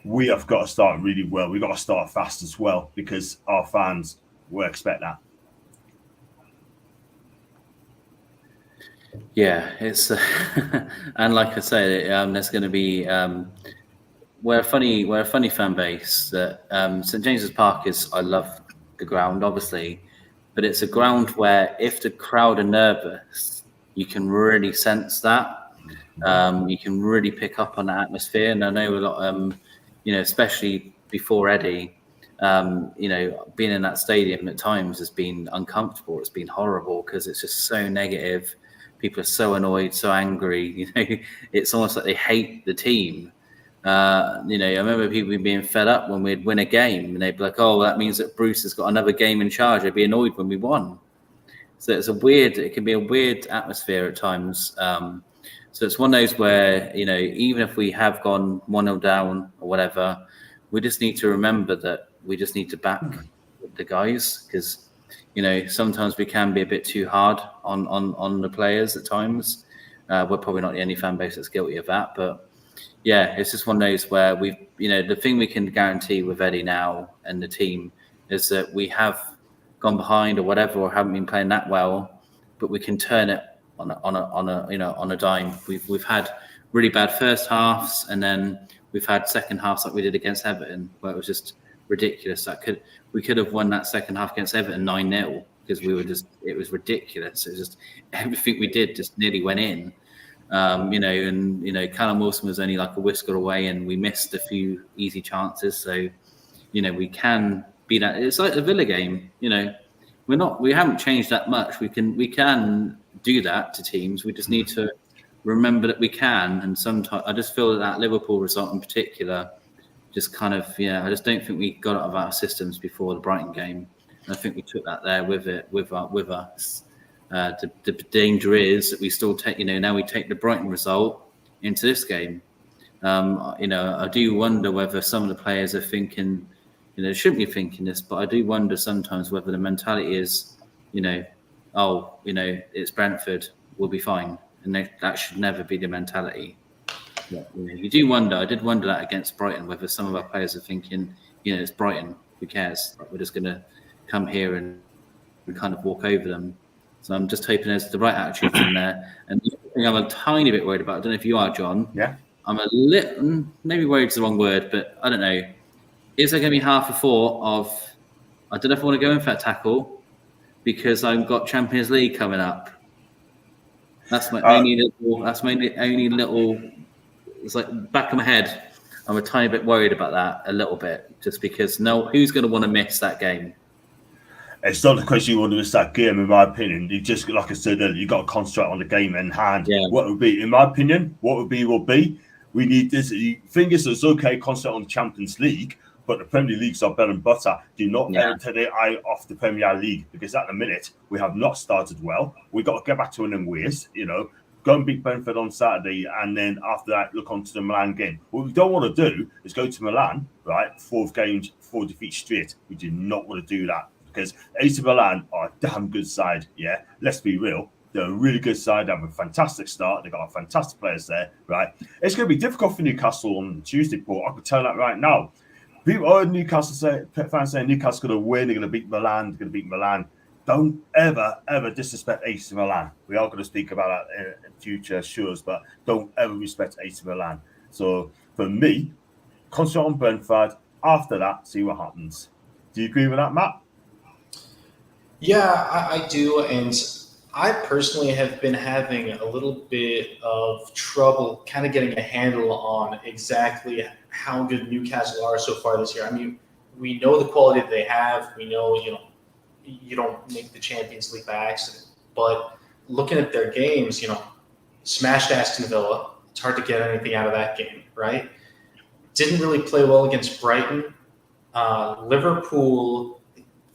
we have got to start really well. We've got to start fast as well because our fans will expect that. Yeah, it's and like I say, there's going to be we're a funny fan base. That St James's Park is. I love the ground, obviously, but it's a ground where if the crowd are nervous, you can really sense that. You can really pick up on the atmosphere, and I know a lot. Especially before Eddie, being in that stadium at times has been uncomfortable. It's been horrible because it's just so negative. People are so annoyed, so angry. It's almost like they hate the team. I remember people being fed up when we'd win a game, and they'd be like, "Oh, well, that means that Bruce has got another game in charge." They'd be annoyed when we won. So it can be a weird atmosphere at times. So it's one of those where, even if we have gone 1-0 down or whatever, we just need to remember that we just need to back the guys because. Sometimes we can be a bit too hard on the players at times. We're probably not the only fan base that's guilty of that, but yeah, it's just one of those where the thing we can guarantee with Eddie now and the team is that we have gone behind or whatever, or haven't been playing that well, but we can turn it on a dime. We've had really bad first halves, and then we've had second halves like we did against Everton, where it was just ridiculous. We could have won that second half against Everton 9-0 because it was ridiculous. It was just everything we did just nearly went in. Callum Wilson was only like a whisker away, and we missed a few easy chances. So, we can be that. It's like the Villa game. We haven't changed that much. We can do that to teams. We just need to remember that we can. And sometimes I just feel that Liverpool result in particular. Just kind of, I just don't think we got out of our systems before the Brighton game. And I think we took that there with us. The danger is that we still take, now we take the Brighton result into this game. I do wonder whether some of the players are thinking, they shouldn't be thinking this, but I do wonder sometimes whether the mentality is, oh, it's Brentford, we'll be fine. And that should never be the mentality. Yeah, you do wonder. I did wonder that against Brighton, whether some of our players are thinking, it's Brighton, who cares? Like, we're just going to come here and kind of walk over them. So I'm just hoping there's the right attitude from there. And the thing I'm a tiny bit worried about, I don't know if you are, John. Yeah. I'm a little, maybe worried's the wrong word, but I don't know. Is there going to be half a thought of, I don't know if I want to go in for that tackle because I've got Champions League coming up. That's my only little. It's like back of my head. I'm a tiny bit worried about that a little bit, just because who's going to want to miss that game? It's not the question you want to miss that game, in my opinion. You just, like I said earlier, you got to concentrate on the game in hand. Yeah. What would be, in my opinion, will be. We need this. The thing is, it's okay, concentrate on the Champions League, but the Premier Leagues are bread and butter. Do not ever take the eye off the Premier League, because at the minute we have not started well. We got to get back to winning ways. Go and beat Brentford on Saturday, and then after that, look on to the Milan game. What we don't want to do is go to Milan, right? 4 games, 4 defeats straight. We do not want to do that, because AC Milan are a damn good side. Yeah, let's be real. They're a really good side. They have a fantastic start. They've got fantastic players there, right? It's going to be difficult for Newcastle on Tuesday, Paul. I can tell that right now. People are fans saying Newcastle's going to win. They're going to beat Milan. They're going to beat Milan. Don't ever disrespect AC Milan. We are going to speak about that in future shows, but don't ever respect AC Milan. So for me, concentrate on Brentford. After that, see what happens. Do you agree with that, Matt? Yeah, I do. And I personally have been having a little bit of trouble kind of getting a handle on exactly how good Newcastle are so far this year. I mean, we know the quality that they have. We know, you don't make the Champions League by accident. But looking at their games, smashed Aston Villa. It's hard to get anything out of that game, right? Didn't really play well against Brighton. Liverpool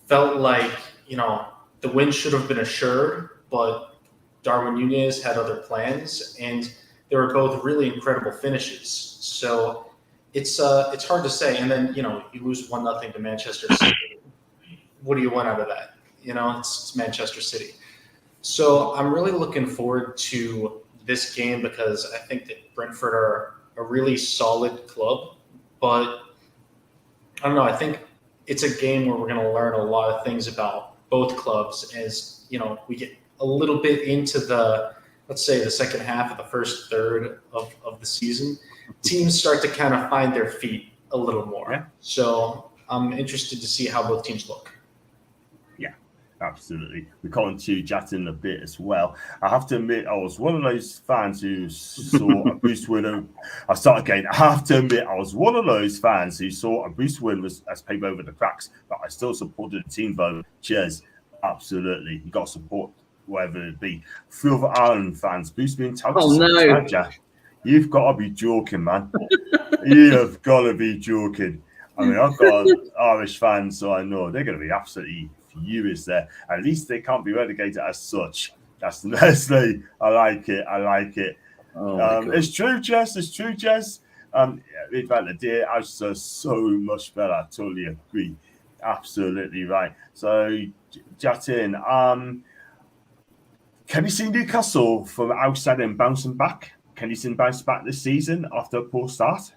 felt like, the win should have been assured, but Darwin Núñez had other plans, and they were both really incredible finishes. So it's hard to say. And then, you lose 1-0 to Manchester City. What do you want out of that? It's Manchester City. So I'm really looking forward to this game, because I think that Brentford are a really solid club. But I don't know. I think it's a game where we're going to learn a lot of things about both clubs as, we get a little bit into let's say the second half of the first third of the season. Teams start to kind of find their feet a little more. Yeah. So I'm interested to see how both teams look. Absolutely. We come on to Jatin a bit as well. I have to admit, I was one of those fans who saw a Bruce win. I'll start again. I have to admit, I was one of those fans who saw a Bruce win as paper over the cracks, but I still supported the team though. Cheers. Absolutely. You got to support whatever it be. Few of Ireland fans, Bruce being touted. Oh, no. You've got to be joking, man. You've got to be joking. I mean, I've got Irish fans, so I know they're going to be absolutely furious there. At least they can't be relegated as such. That's the best thing. I like it. Oh, it's true, Jess. In fact, the day I was so much better. I totally agree. Absolutely right. So, Jatin, can you see Newcastle from outside and bouncing back? Can you see them bounce back this season after a poor start?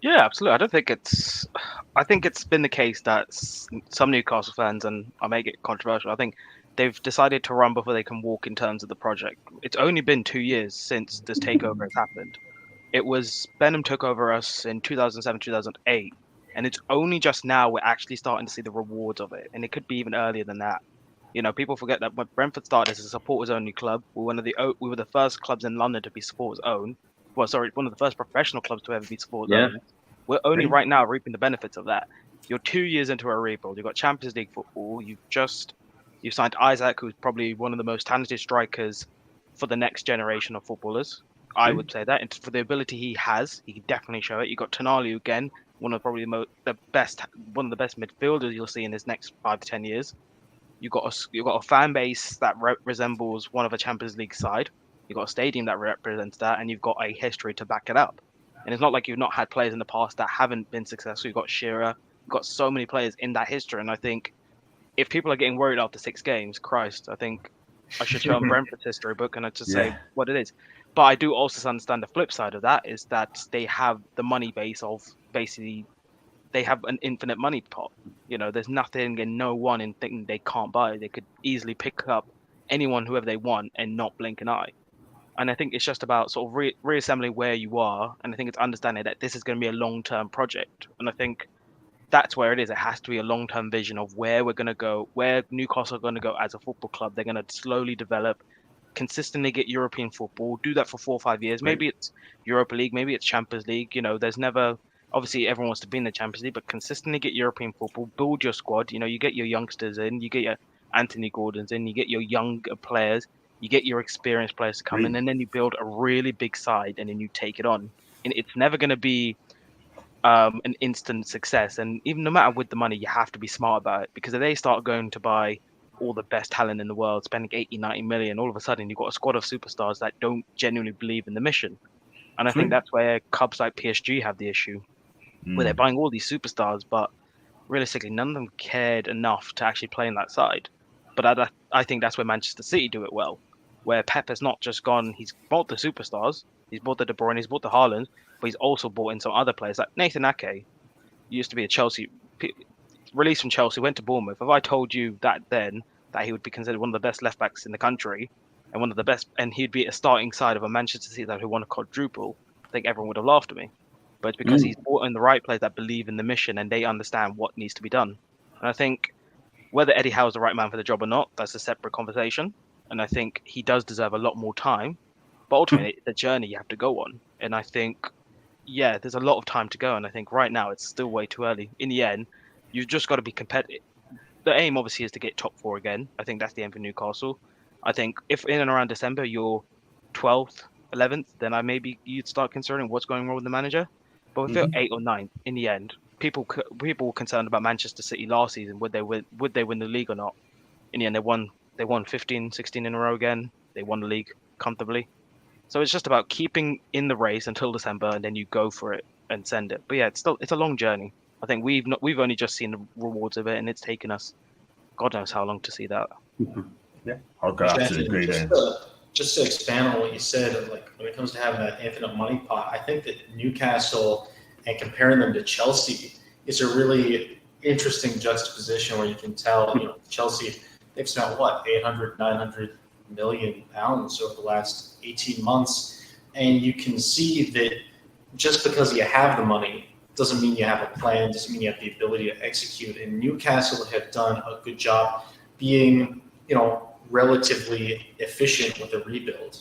Yeah, absolutely. I think it's been the case that some Newcastle fans, and I may get controversial, I think they've decided to run before they can walk in terms of the project. It's only been 2 years since this takeover has happened. It was Benham took over us in 2007, 2008, and it's only just now we're actually starting to see the rewards of it. And it could be even earlier than that. People forget that when Brentford started as a supporters-only club, we were the first clubs in London to be supporters-owned. Well, sorry, one of the first professional clubs to ever be supporters-owned. Yeah. We're only right now reaping the benefits of that. You're 2 years into a rebuild. You've got Champions League football. You signed Isaac, who's probably one of the most talented strikers for the next generation of footballers. I would say that. And for the ability he has, he can definitely show it. You got Tonali again, one of the best midfielders you'll see in his next 5 to 10 years. You've got a fan base that resembles one of a Champions League side. You've got a stadium that represents that, and you've got a history to back it up. And it's not like you've not had players in the past that haven't been successful. You've got Shearer. You've got so many players in that history. And I think if people are getting worried after 6 games, Christ, I think I should show them Brentford's history book and I just say what it is. But I do also understand the flip side of that is that they have the money base of basically they have an infinite money pot. There's nothing and no one in thing they can't buy. They could easily pick up anyone, whoever they want, and not blink an eye. And I think it's just about sort of reassembling where you are. And I think it's understanding that this is going to be a long-term project. And I think that's where it is. It has to be a long-term vision of where we're going to go, where Newcastle are going to go as a football club. They're going to slowly develop, consistently get European football, do that for 4 or 5 years. Maybe it's Europa League, maybe it's Champions League. There's never, obviously everyone wants to be in the Champions League, but consistently get European football, build your squad. You get your youngsters in, you get your Anthony Gordons in, you get your young players, you get your experienced players to come in, and then you build a really big side, and then you take it on. And it's never going to be an instant success. And even no matter with the money, you have to be smart about it, because if they start going to buy all the best talent in the world, spending 80, 90 million, all of a sudden you've got a squad of superstars that don't genuinely believe in the mission. And I think that's where clubs like PSG have the issue, where they're buying all these superstars, but realistically, none of them cared enough to actually play in that side. But I think that's where Manchester City do it well, where Pep has not just gone, he's bought the superstars, he's bought the De Bruyne, he's bought the Haaland, but he's also bought in some other players. Like Nathan Ake used to be a Chelsea, released from Chelsea, went to Bournemouth. If I told you that then, that he would be considered one of the best left backs in the country, and one of the best, and he'd be a starting side of a Manchester City that who won a quadruple, I think everyone would have laughed at me. But it's because he's brought in the right players that believe in the mission and they understand what needs to be done. And I think whether Eddie Howe is the right man for the job or not, that's a separate conversation. And I think he does deserve a lot more time. But ultimately, it's the journey you have to go on. And I think, there's a lot of time to go. And I think right now it's still way too early. In the end, you've just got to be competitive. The aim obviously is to get top 4 again. I think that's the aim for Newcastle. I think if in and around December you're 12th, 11th, then maybe you'd start considering what's going wrong with the manager. But if you're 8th or 9th, in the end, people were concerned about Manchester City last season. Would they win the league or not? In the end, they won 15, 16 in a row again. They won the league comfortably. So it's just about keeping in the race until December, and then you go for it and send it. But it's a long journey. I think we've only just seen the rewards of it, and it's taken us God knows how long to see that. Yeah, okay, absolutely agree there. Just to expand on what you said, like when it comes to having that infinite money pot, I think that Newcastle and comparing them to Chelsea is a really interesting juxtaposition where you can tell, Chelsea, they've spent 800, 900 million pounds over the last 18 months. And you can see that just because you have the money doesn't mean you have a plan, doesn't mean you have the ability to execute. And Newcastle have done a good job being, relatively efficient with the rebuild.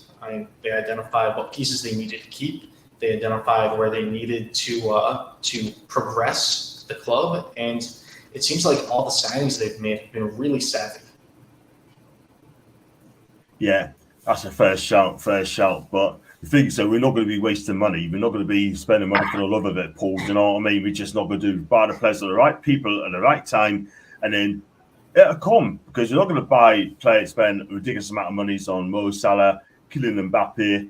They identified what pieces they needed to keep. They identified where they needed to progress the club, and it seems like all the signings they've made have been really savvy. Yeah, that's a fair shout. But the thing is, we're not going to be wasting money. We're not going to be spending money for the love of it, Paul. You know what I mean? We're just not going to buy the players at the right people at the right time, and then it'll come, because you're not going to buy players, spend a ridiculous amount of money on Mo Salah, Kylian Mbappe.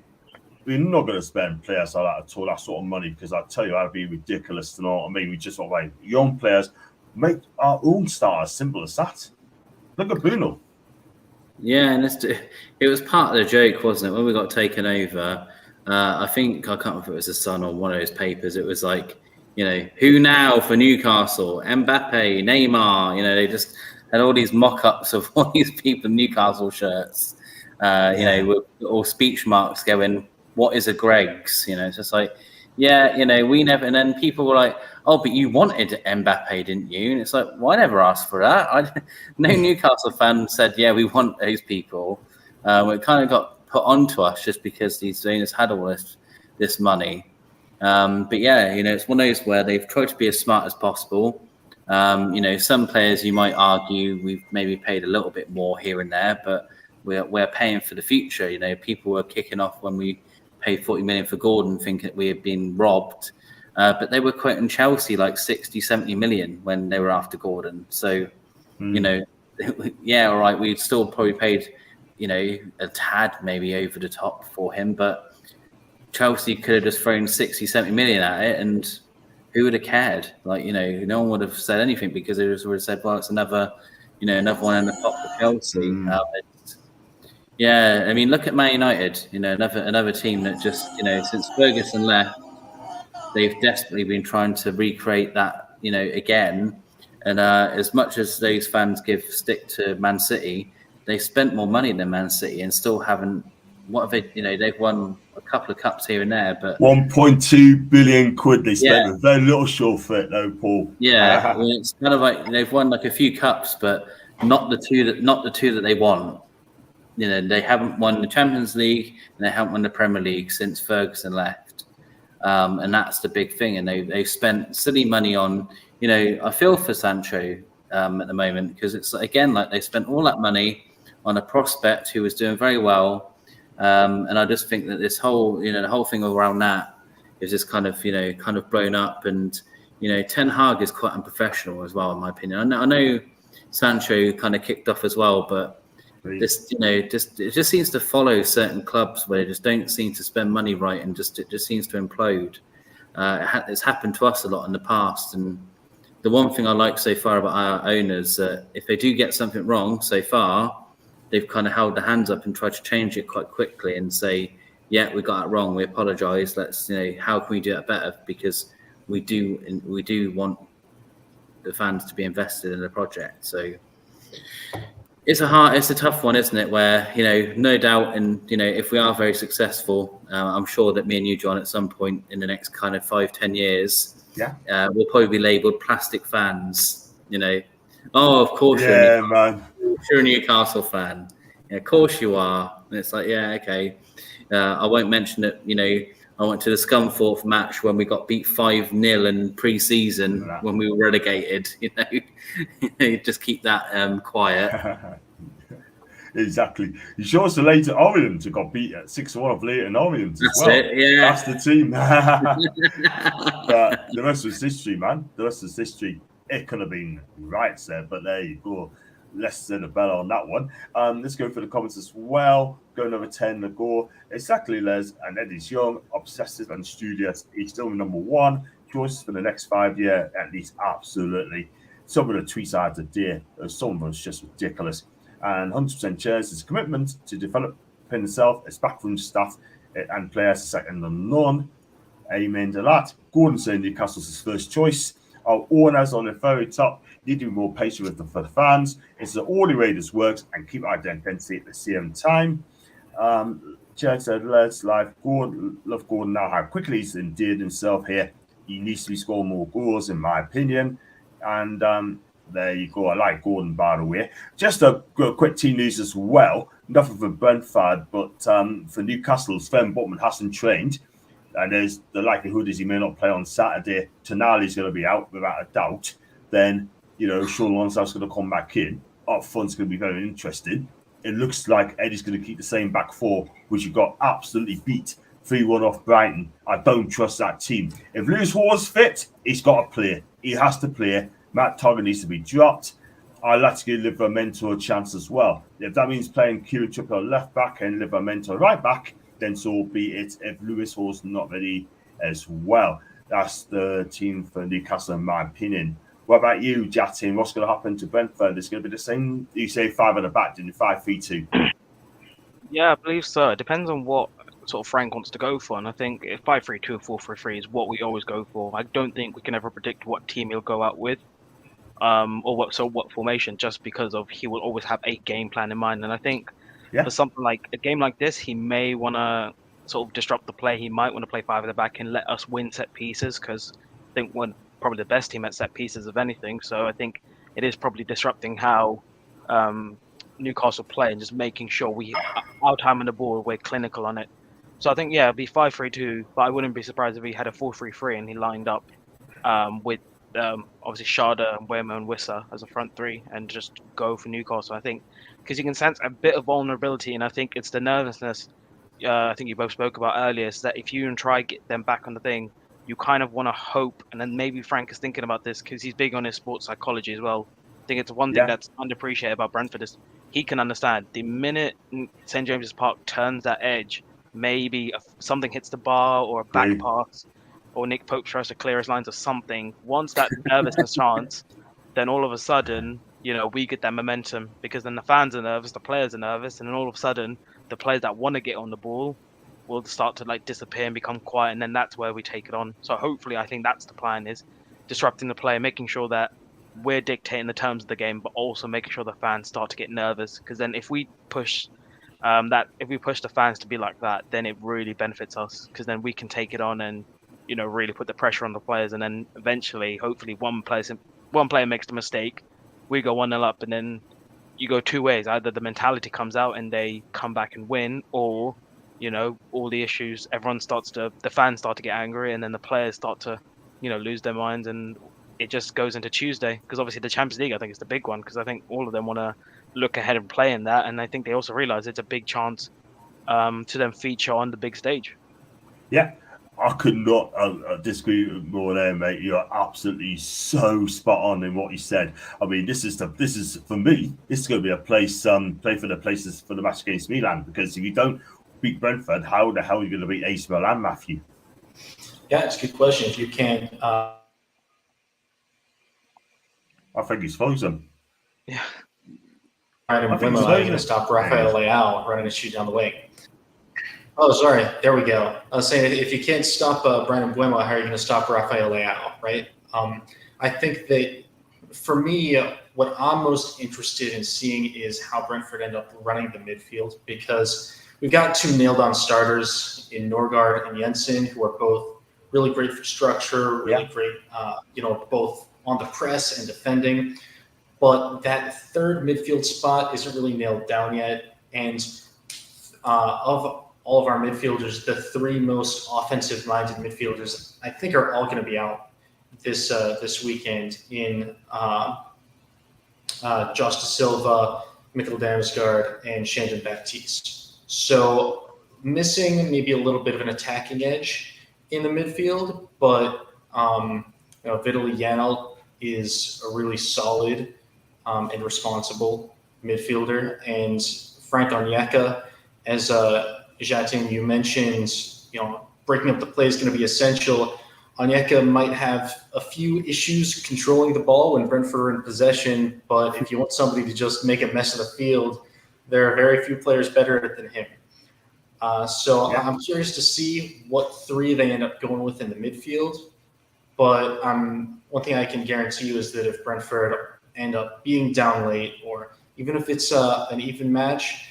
We're not going to spend players like that at all, that sort of money, because I tell you, that'd be ridiculous. You know what I mean? We just want like young players, make our own stars. Simple as that. Look at Bruno. Yeah, and it was part of the joke, wasn't it? When we got taken over, I can't remember if it was the Sun or one of those papers. It was like, who now for Newcastle? Mbappe, Neymar. They just had all these mock-ups of all these people in Newcastle shirts, with all speech marks going, what is a Greg's? It's just like, we never, and then people were like, oh, but you wanted Mbappe, didn't you? And it's like, well, I never asked for that. No Newcastle fan said, yeah, we want those people. It kind of got put onto us just because these owners had all this money. But it's one of those where they've tried to be as smart as possible. Some players you might argue we've maybe paid a little bit more here and there, but we're paying for the future. People were kicking off when we paid 40 million for Gordon, thinking that we had been robbed. But they were quoting Chelsea like 60, 70 million when they were after Gordon. So, all right, we'd still probably paid, a tad maybe over the top for him, but Chelsea could have just thrown 60, 70 million at it, and who would have cared? No one would have said anything, because they just would have said, well, it's another, another one in the pot for Chelsea. Mm. Yeah, I mean, look at Man United. Another team that just since Ferguson left, they've desperately been trying to recreate that again. And as much as those fans give stick to Man City, they spent more money than Man City and still haven't. What have they? They've won a couple of cups here and there, but 1.2 billion quid they spent. Yeah. With very little show for it, though, Paul. yeah, I mean, it's kind of like they've won like a few cups, but not the two that they want. They haven't won the Champions League and they haven't won the Premier League since Ferguson left, and that's the big thing. And they've spent silly money on. I feel for Sancho at the moment because it's again like they spent all that money on a prospect who was doing very well. And I just think that this whole, the whole thing around that is just kind of blown up. And, Ten Hag is quite unprofessional as well, in my opinion. I know Sancho kind of kicked off as well, but this, it just seems to follow certain clubs where they just don't seem to spend money right, and it just seems to implode. It's happened to us a lot in the past, and the one thing I like so far about our owners, if they do get something wrong so far, they've kind of held their hands up and tried to change it quite quickly and say, yeah, we got it wrong. We apologise. Let's, how can we do it better? Because we do want the fans to be invested in the project. So it's a tough one, isn't it? Where, no doubt, and, if we are very successful, I'm sure that me and you, John, at some point in the next kind of 5-10 years, we'll probably be labelled plastic fans, Oh, of course, Yeah, man. You're a Newcastle fan. Yeah, of course you are. And it's like, yeah, okay. I won't mention it. I went to the Scunthorpe match when we got beat 5-0 in pre-season when we were relegated. Just keep that quiet. Exactly. You show us the Leighton Orient who got beat at 6-1 of Leighton Orient as That's well. it, yeah. That's the team. But the rest was history, man. The rest is history. It could have been right there, but there you go. Less than a bell on that one. Let's go for the comments as well. Going over 10 to go. Exactly, Les. And Eddie's young, obsessive, and studious. He's still number one choice for the next 5 years, at least. Absolutely. Some of the tweets I had today, some of them was just ridiculous. And 100% shares his commitment to developing himself as backroom staff and players second to none. Amen to that. Gordon saying Newcastle's his first choice. Our owners on the very top need to be more patient for the fans. It's the only way this works and keep our identity at the same time. Jack said, let's love Gordon now, how quickly he's endeared himself here. He needs to be scoring more goals, in my opinion. And there you go. I like Gordon, by the way. Just a quick team news as well. Nothing for Brentford, but for Newcastle, Sven Botman hasn't trained. And there's the likelihood is he may not play on Saturday. Tonali's going to be out without a doubt. Then, Sean Lonsdale's going to come back in. Up front's going to be very interesting. It looks like Eddie's going to keep the same back four, which you got absolutely beat 3-1 off Brighton. I don't trust that team. If Lewis Hall's fit, he's got to play. He has to play. Matt Togger needs to be dropped. I'd like to give Livramento a chance as well. If that means playing Kieran Trippier left back and Livramento right back, then so be it. If Lewis Hall's not ready as well, that's the team for Newcastle, in my opinion. What about you, Jatin? What's going to happen to Brentford? It's going to be the same. You say 5 at the back, didn't you? 5-3-2. Yeah, I believe so. It depends on what sort of Frank wants to go for, and I think 5-3-2 or 4-3-3 is what we always go for. I don't think we can ever predict what team he'll go out with, or what formation, just because he will always have a game plan in mind. And I think for something like a game like this, he may want to sort of disrupt the play. He might want to play 5 at the back and let us win set pieces, because I think we're probably the best team at set pieces of anything. So I think it is probably disrupting how Newcastle play and just making sure we out-timing the ball, we're clinical on it. So I think, it'd be 5-3-2, but I wouldn't be surprised if he had a 4-3-3 and he lined up with obviously Sharda and Wema and Wissa as a front three and just go for Newcastle. I think because you can sense a bit of vulnerability, and I think it's the nervousness I think you both spoke about earlier, is that if you try get them back on the thing, you kind of want to hope, and then maybe Frank is thinking about this because he's big on his sports psychology as well. I think it's one thing that's underappreciated about Brentford is he can understand the minute St James's Park turns that edge, maybe something hits the bar or a back pass, or Nick Pope tries to clear his lines or something. Once that nervousness chance, then all of a sudden we get that momentum, because then the fans are nervous, the players are nervous, and then all of a sudden the players that want to get on the ball will start to like disappear and become quiet, and then that's where we take it on. So hopefully, I think that's the plan, is disrupting the play, making sure that we're dictating the terms of the game, but also making sure the fans start to get nervous. Because then if we push the fans to be like that, then it really benefits us, because then we can take it on and really put the pressure on the players, and then eventually, hopefully, one player makes the mistake, we go 1-0 up, and then you go two ways. Either the mentality comes out and they come back and win, or all the issues, the fans start to get angry, and then the players start to lose their minds, and it just goes into Tuesday. Because obviously the Champions League, I think, is the big one, because I think all of them want to look ahead and play in that, and I think they also realize it's a big chance to then feature on the big stage. Yeah, I could not disagree more there, mate. You're absolutely so spot on in what you said. I mean, this is for me. This is going to be a place play for the places for the match against Milan, because if you don't beat Brentford, how the hell are you going to beat AC Milan, Matthew? Yeah, it's a good question. If you can, I think he's frozen. Yeah. Brandon Wimmer, are you going to stop Rafael Leao running a shoot down the wing? Oh, sorry. There we go. I was saying, if you can't stop Brandon Buemo, how are you going to stop Rafael Leao, right? I think that for me, what I'm most interested in seeing is how Brentford end up running the midfield, because we've got two nailed-on starters in Norgard and Jensen, who are both really great for structure, really great, both on the press and defending. But that third midfield spot isn't really nailed down yet. And of all of our midfielders, the three most offensive-minded midfielders, I think, are all going to be out this weekend in Josh Da Silva, Mikkel Damsgaard, and Shandon Baptiste. So missing maybe a little bit of an attacking edge in the midfield, but Vitaly Janelt is a really solid and responsible midfielder, and Frank Onyeka, as Jatin, you mentioned, breaking up the play is going to be essential. Onyeka might have a few issues controlling the ball when Brentford are in possession, but if you want somebody to just make a mess of the field, there are very few players better than him. I'm curious to see what three they end up going with in the midfield. But one thing I can guarantee you is that if Brentford end up being down late, or even if it's an even match,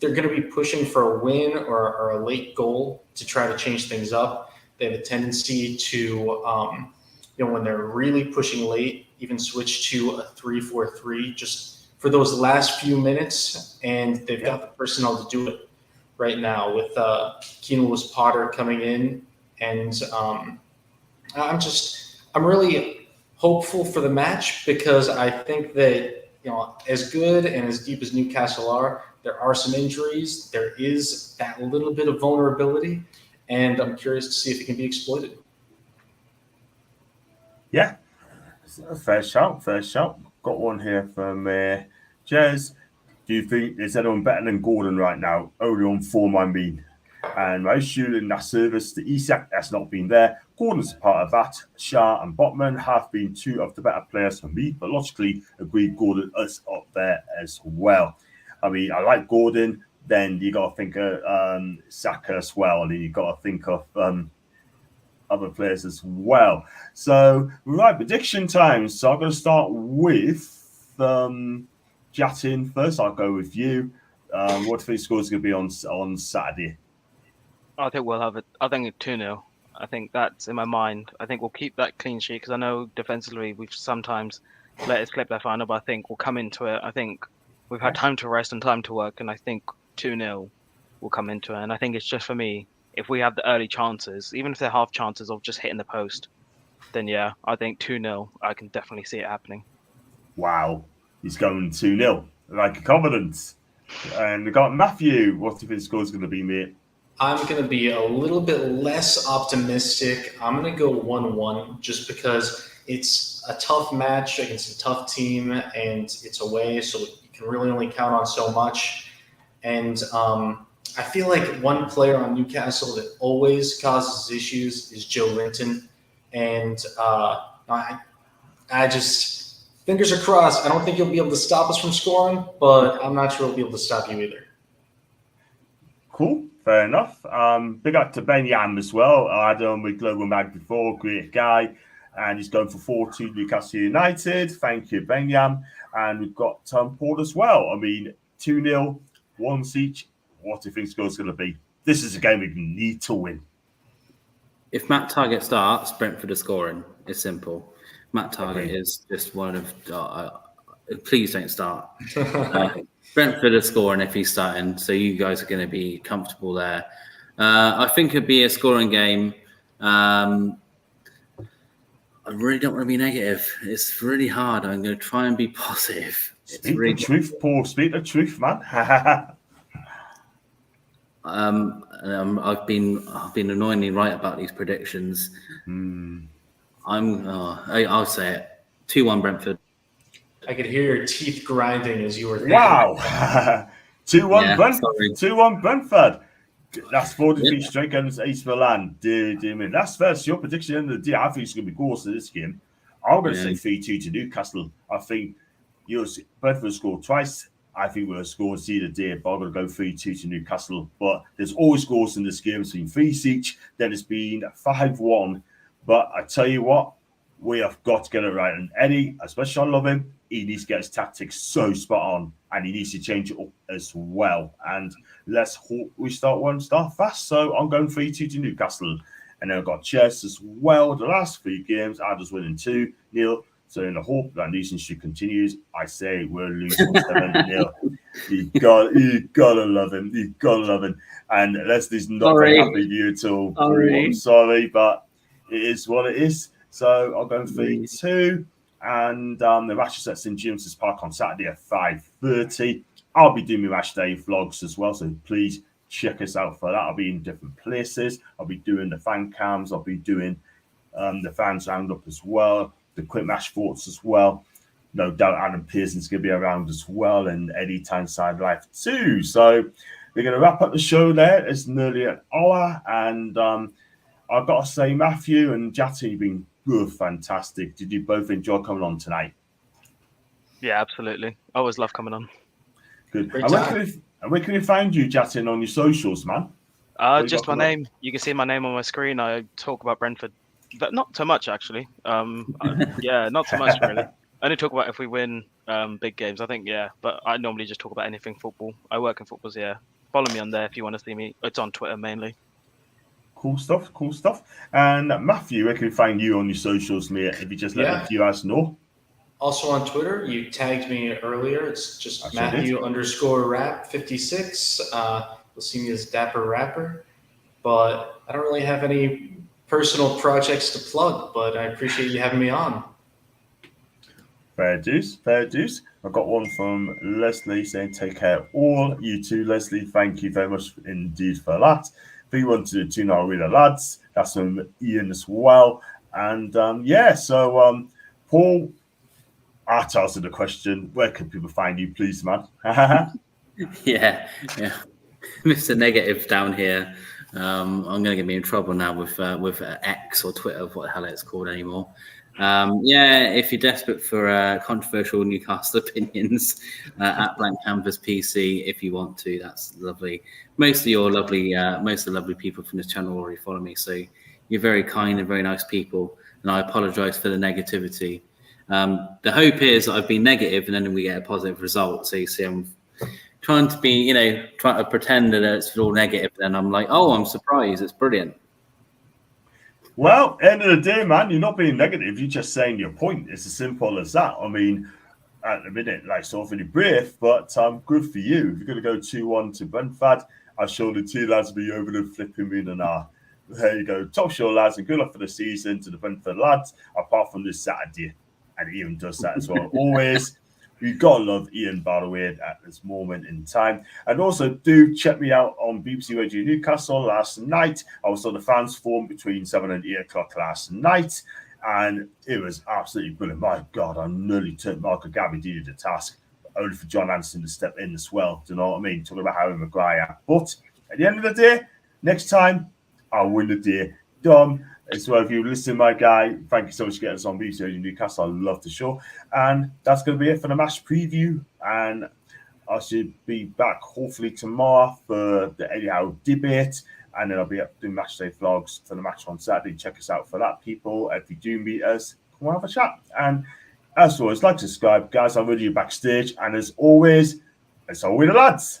they're going to be pushing for a win or a late goal to try to change things up. They have a tendency to, when they're really pushing late, even switch to a 3-4-3 just for those last few minutes. And they've got the personnel to do it right now with Keane Lewis-Potter coming in. And I'm really hopeful for the match, because I think that, as good and as deep as Newcastle are, there are some injuries. There is that little bit of vulnerability, and I'm curious to see if it can be exploited. Yeah, fair shout. Got one here from Jez. Do you think there's anyone better than Gordon right now? Only on form, I mean. And my issue in that service to Isak has not been there. Gordon's a part of that. Shah and Botman have been two of the better players for me, but logically agree Gordon is up there as well. I mean, I like Gordon. Then you got to think of Saka as well, and then you got to think of other players as well. So, right, prediction time. So I'm going to start with Jatin first. I'll go with you. What do you think the score is going to be on Saturday? I think we'll have it. I think it's 2-0. I think that's in my mind. I think we'll keep that clean sheet, because I know defensively we've sometimes let it slip that final, but I think we'll come into it. I think we've had time to rest and time to work, and I think 2-0 will come into it. And I think it's just, for me, if we have the early chances, even if they're half chances of just hitting the post, then yeah, I think 2-0, I can definitely see it happening. Wow, he's going 2-0, like a confidence. And we got Matthew. What do you think the score is going to be, mate? I'm going to be a little bit less optimistic. I'm going to go 1-1, just because it's a tough match against a tough team, and it's away, so you can really only count on so much. And I feel like one player on Newcastle that always causes issues is Joe Linton. And I Fingers are crossed. I don't think you'll be able to stop us from scoring, but I'm not sure we'll be able to stop you either. Cool, fair enough. Big up to Ben Yam as well. I had him with Global Mag before, great guy. And he's going for 4-2 Newcastle United. Thank you, Ben Yam. And we've got Tom Paul as well. I mean, 2-0, once each. What do you think the score's going to be? This is a game we need to win. If Matt Targett starts, Brentford are scoring. It's simple. Matt Targett is just one of... please don't start. Brentford are scoring if he's starting, so you guys are going to be comfortable there. I think it'd be a scoring game. I really don't want to be negative. It's really hard. I'm going to try and be positive. Speak the truth, Paul. Speak the truth, man. I've been annoyingly right about these predictions. I'll say it. 2-1 Brentford. I could hear your teeth grinding as you were thinking. Wow. 2-1 Brentford. 2-1 Brentford. That's 43 straight against East Milan. Dear me. That's first. Your prediction in the day. I think it's going to be goals in this game. I'm going to say 3-2 to Newcastle. I think Brentford scored twice. I think we'll score either day, but I'm going to go 3-2 to Newcastle. But there's always goals in this game. It's been 3 each. Then it's been 5-1. But I tell you what, we have got to get it right. And Eddie, especially I love him, he needs to get his tactics so spot on. And he needs to change it up as well. And let's hope we start fast. So I'm going 3-2 to Newcastle. And then I've got Chelsea as well. The last 3 games, I was winning 2-0. So in the hope that losing streak continues, I say we're losing 7-0. You gotta love him. You gotta love him. And Leslie's not very happy with you at all. I'm sorry, but it is what it is. So I'll go 3-2. And the match is at St James's Park on Saturday at 5:30. I'll be doing my match day vlogs as well, so please check us out for that. I'll be in different places. I'll be doing the fan cams. I'll be doing the fans roundup as well, the quick match thoughts as well. No doubt Adam Pearson's going to be around as well, and Eddie Tyneside Life too. So we're going to wrap up the show there. It's nearly an hour, and I've got to say, Matthew and Jatty, you've been good, fantastic. Did you both enjoy coming on tonight? Yeah, absolutely. I always love coming on. Good. And where can we find you, Jatty, on your socials, man? Just my name. You can see my name on my screen. I talk about Brentford, but not so much actually. Not so much really. I only talk about if we win big games. I think but I normally just talk about anything football. I work in football, so yeah. Follow me on there if you want to see me. It's on Twitter mainly. Cool stuff. And Matthew, where can we find you on your socials, mate? If you just let a few guys know. Also on Twitter, you tagged me earlier. It's just Matthew_rap56. You'll see me as Dapper Rapper. But I don't really have any personal projects to plug, but I appreciate you having me on. Fair dues. I've got one from Leslie saying, take care all. You too, Leslie. Thank you very much indeed for that. 3-1 to the Arena lads. That's from Ian as well. And Paul, I'll answer the question. Where can people find you, please, man? yeah. Mr. Negative down here. I'm going to get me in trouble now with X or Twitter, what the hell it's called anymore. If you're desperate for controversial Newcastle opinions, at Blank Canvas PC, if you want to, that's lovely. Most of the lovely people from this channel already follow me, so you're very kind and very nice people, and I apologise for the negativity. The hope is that I've been negative and then we get a positive result. So you see, I'm trying to be, trying to pretend that it's all negative, and I'm like, oh, I'm surprised, it's brilliant. Well, end of the day, man, you're not being negative. You're just saying your point. It's as simple as that. I mean, at the minute, like, so awfully brave, but good for you. If you're going to go 2-1 to Brentford, I'll show the 2 lads be over the flipping moon and there you go. Top show, lads, and good luck for the season to the Brentford lads, apart from this Saturday. And Ian does that as well. Always. We've got to love Ian, by the way, at this moment in time. And also, do check me out on BBC Radio Newcastle last night. I was on the fans forum between 7 and 8 o'clock last night. And it was absolutely brilliant. My God, I nearly turned Marco Gabbiadini to task, only for John Anderson to step in as well. Do you know what I mean? Talking about Harry Maguire. But at the end of the day, next time, I'll win the day. Dom, as well. If you listen, my guy, thank you so much for getting us on BBC in Newcastle. I love the show. And that's going to be it for the match preview. And I should be back hopefully tomorrow for the Eddie Howe debate. And then I'll be up doing match day vlogs for the match on Saturday. Check us out for that, people. If you do meet us, come on, have a chat. And as always, like to subscribe, guys. I'll read you backstage. And as always, it's always the lads.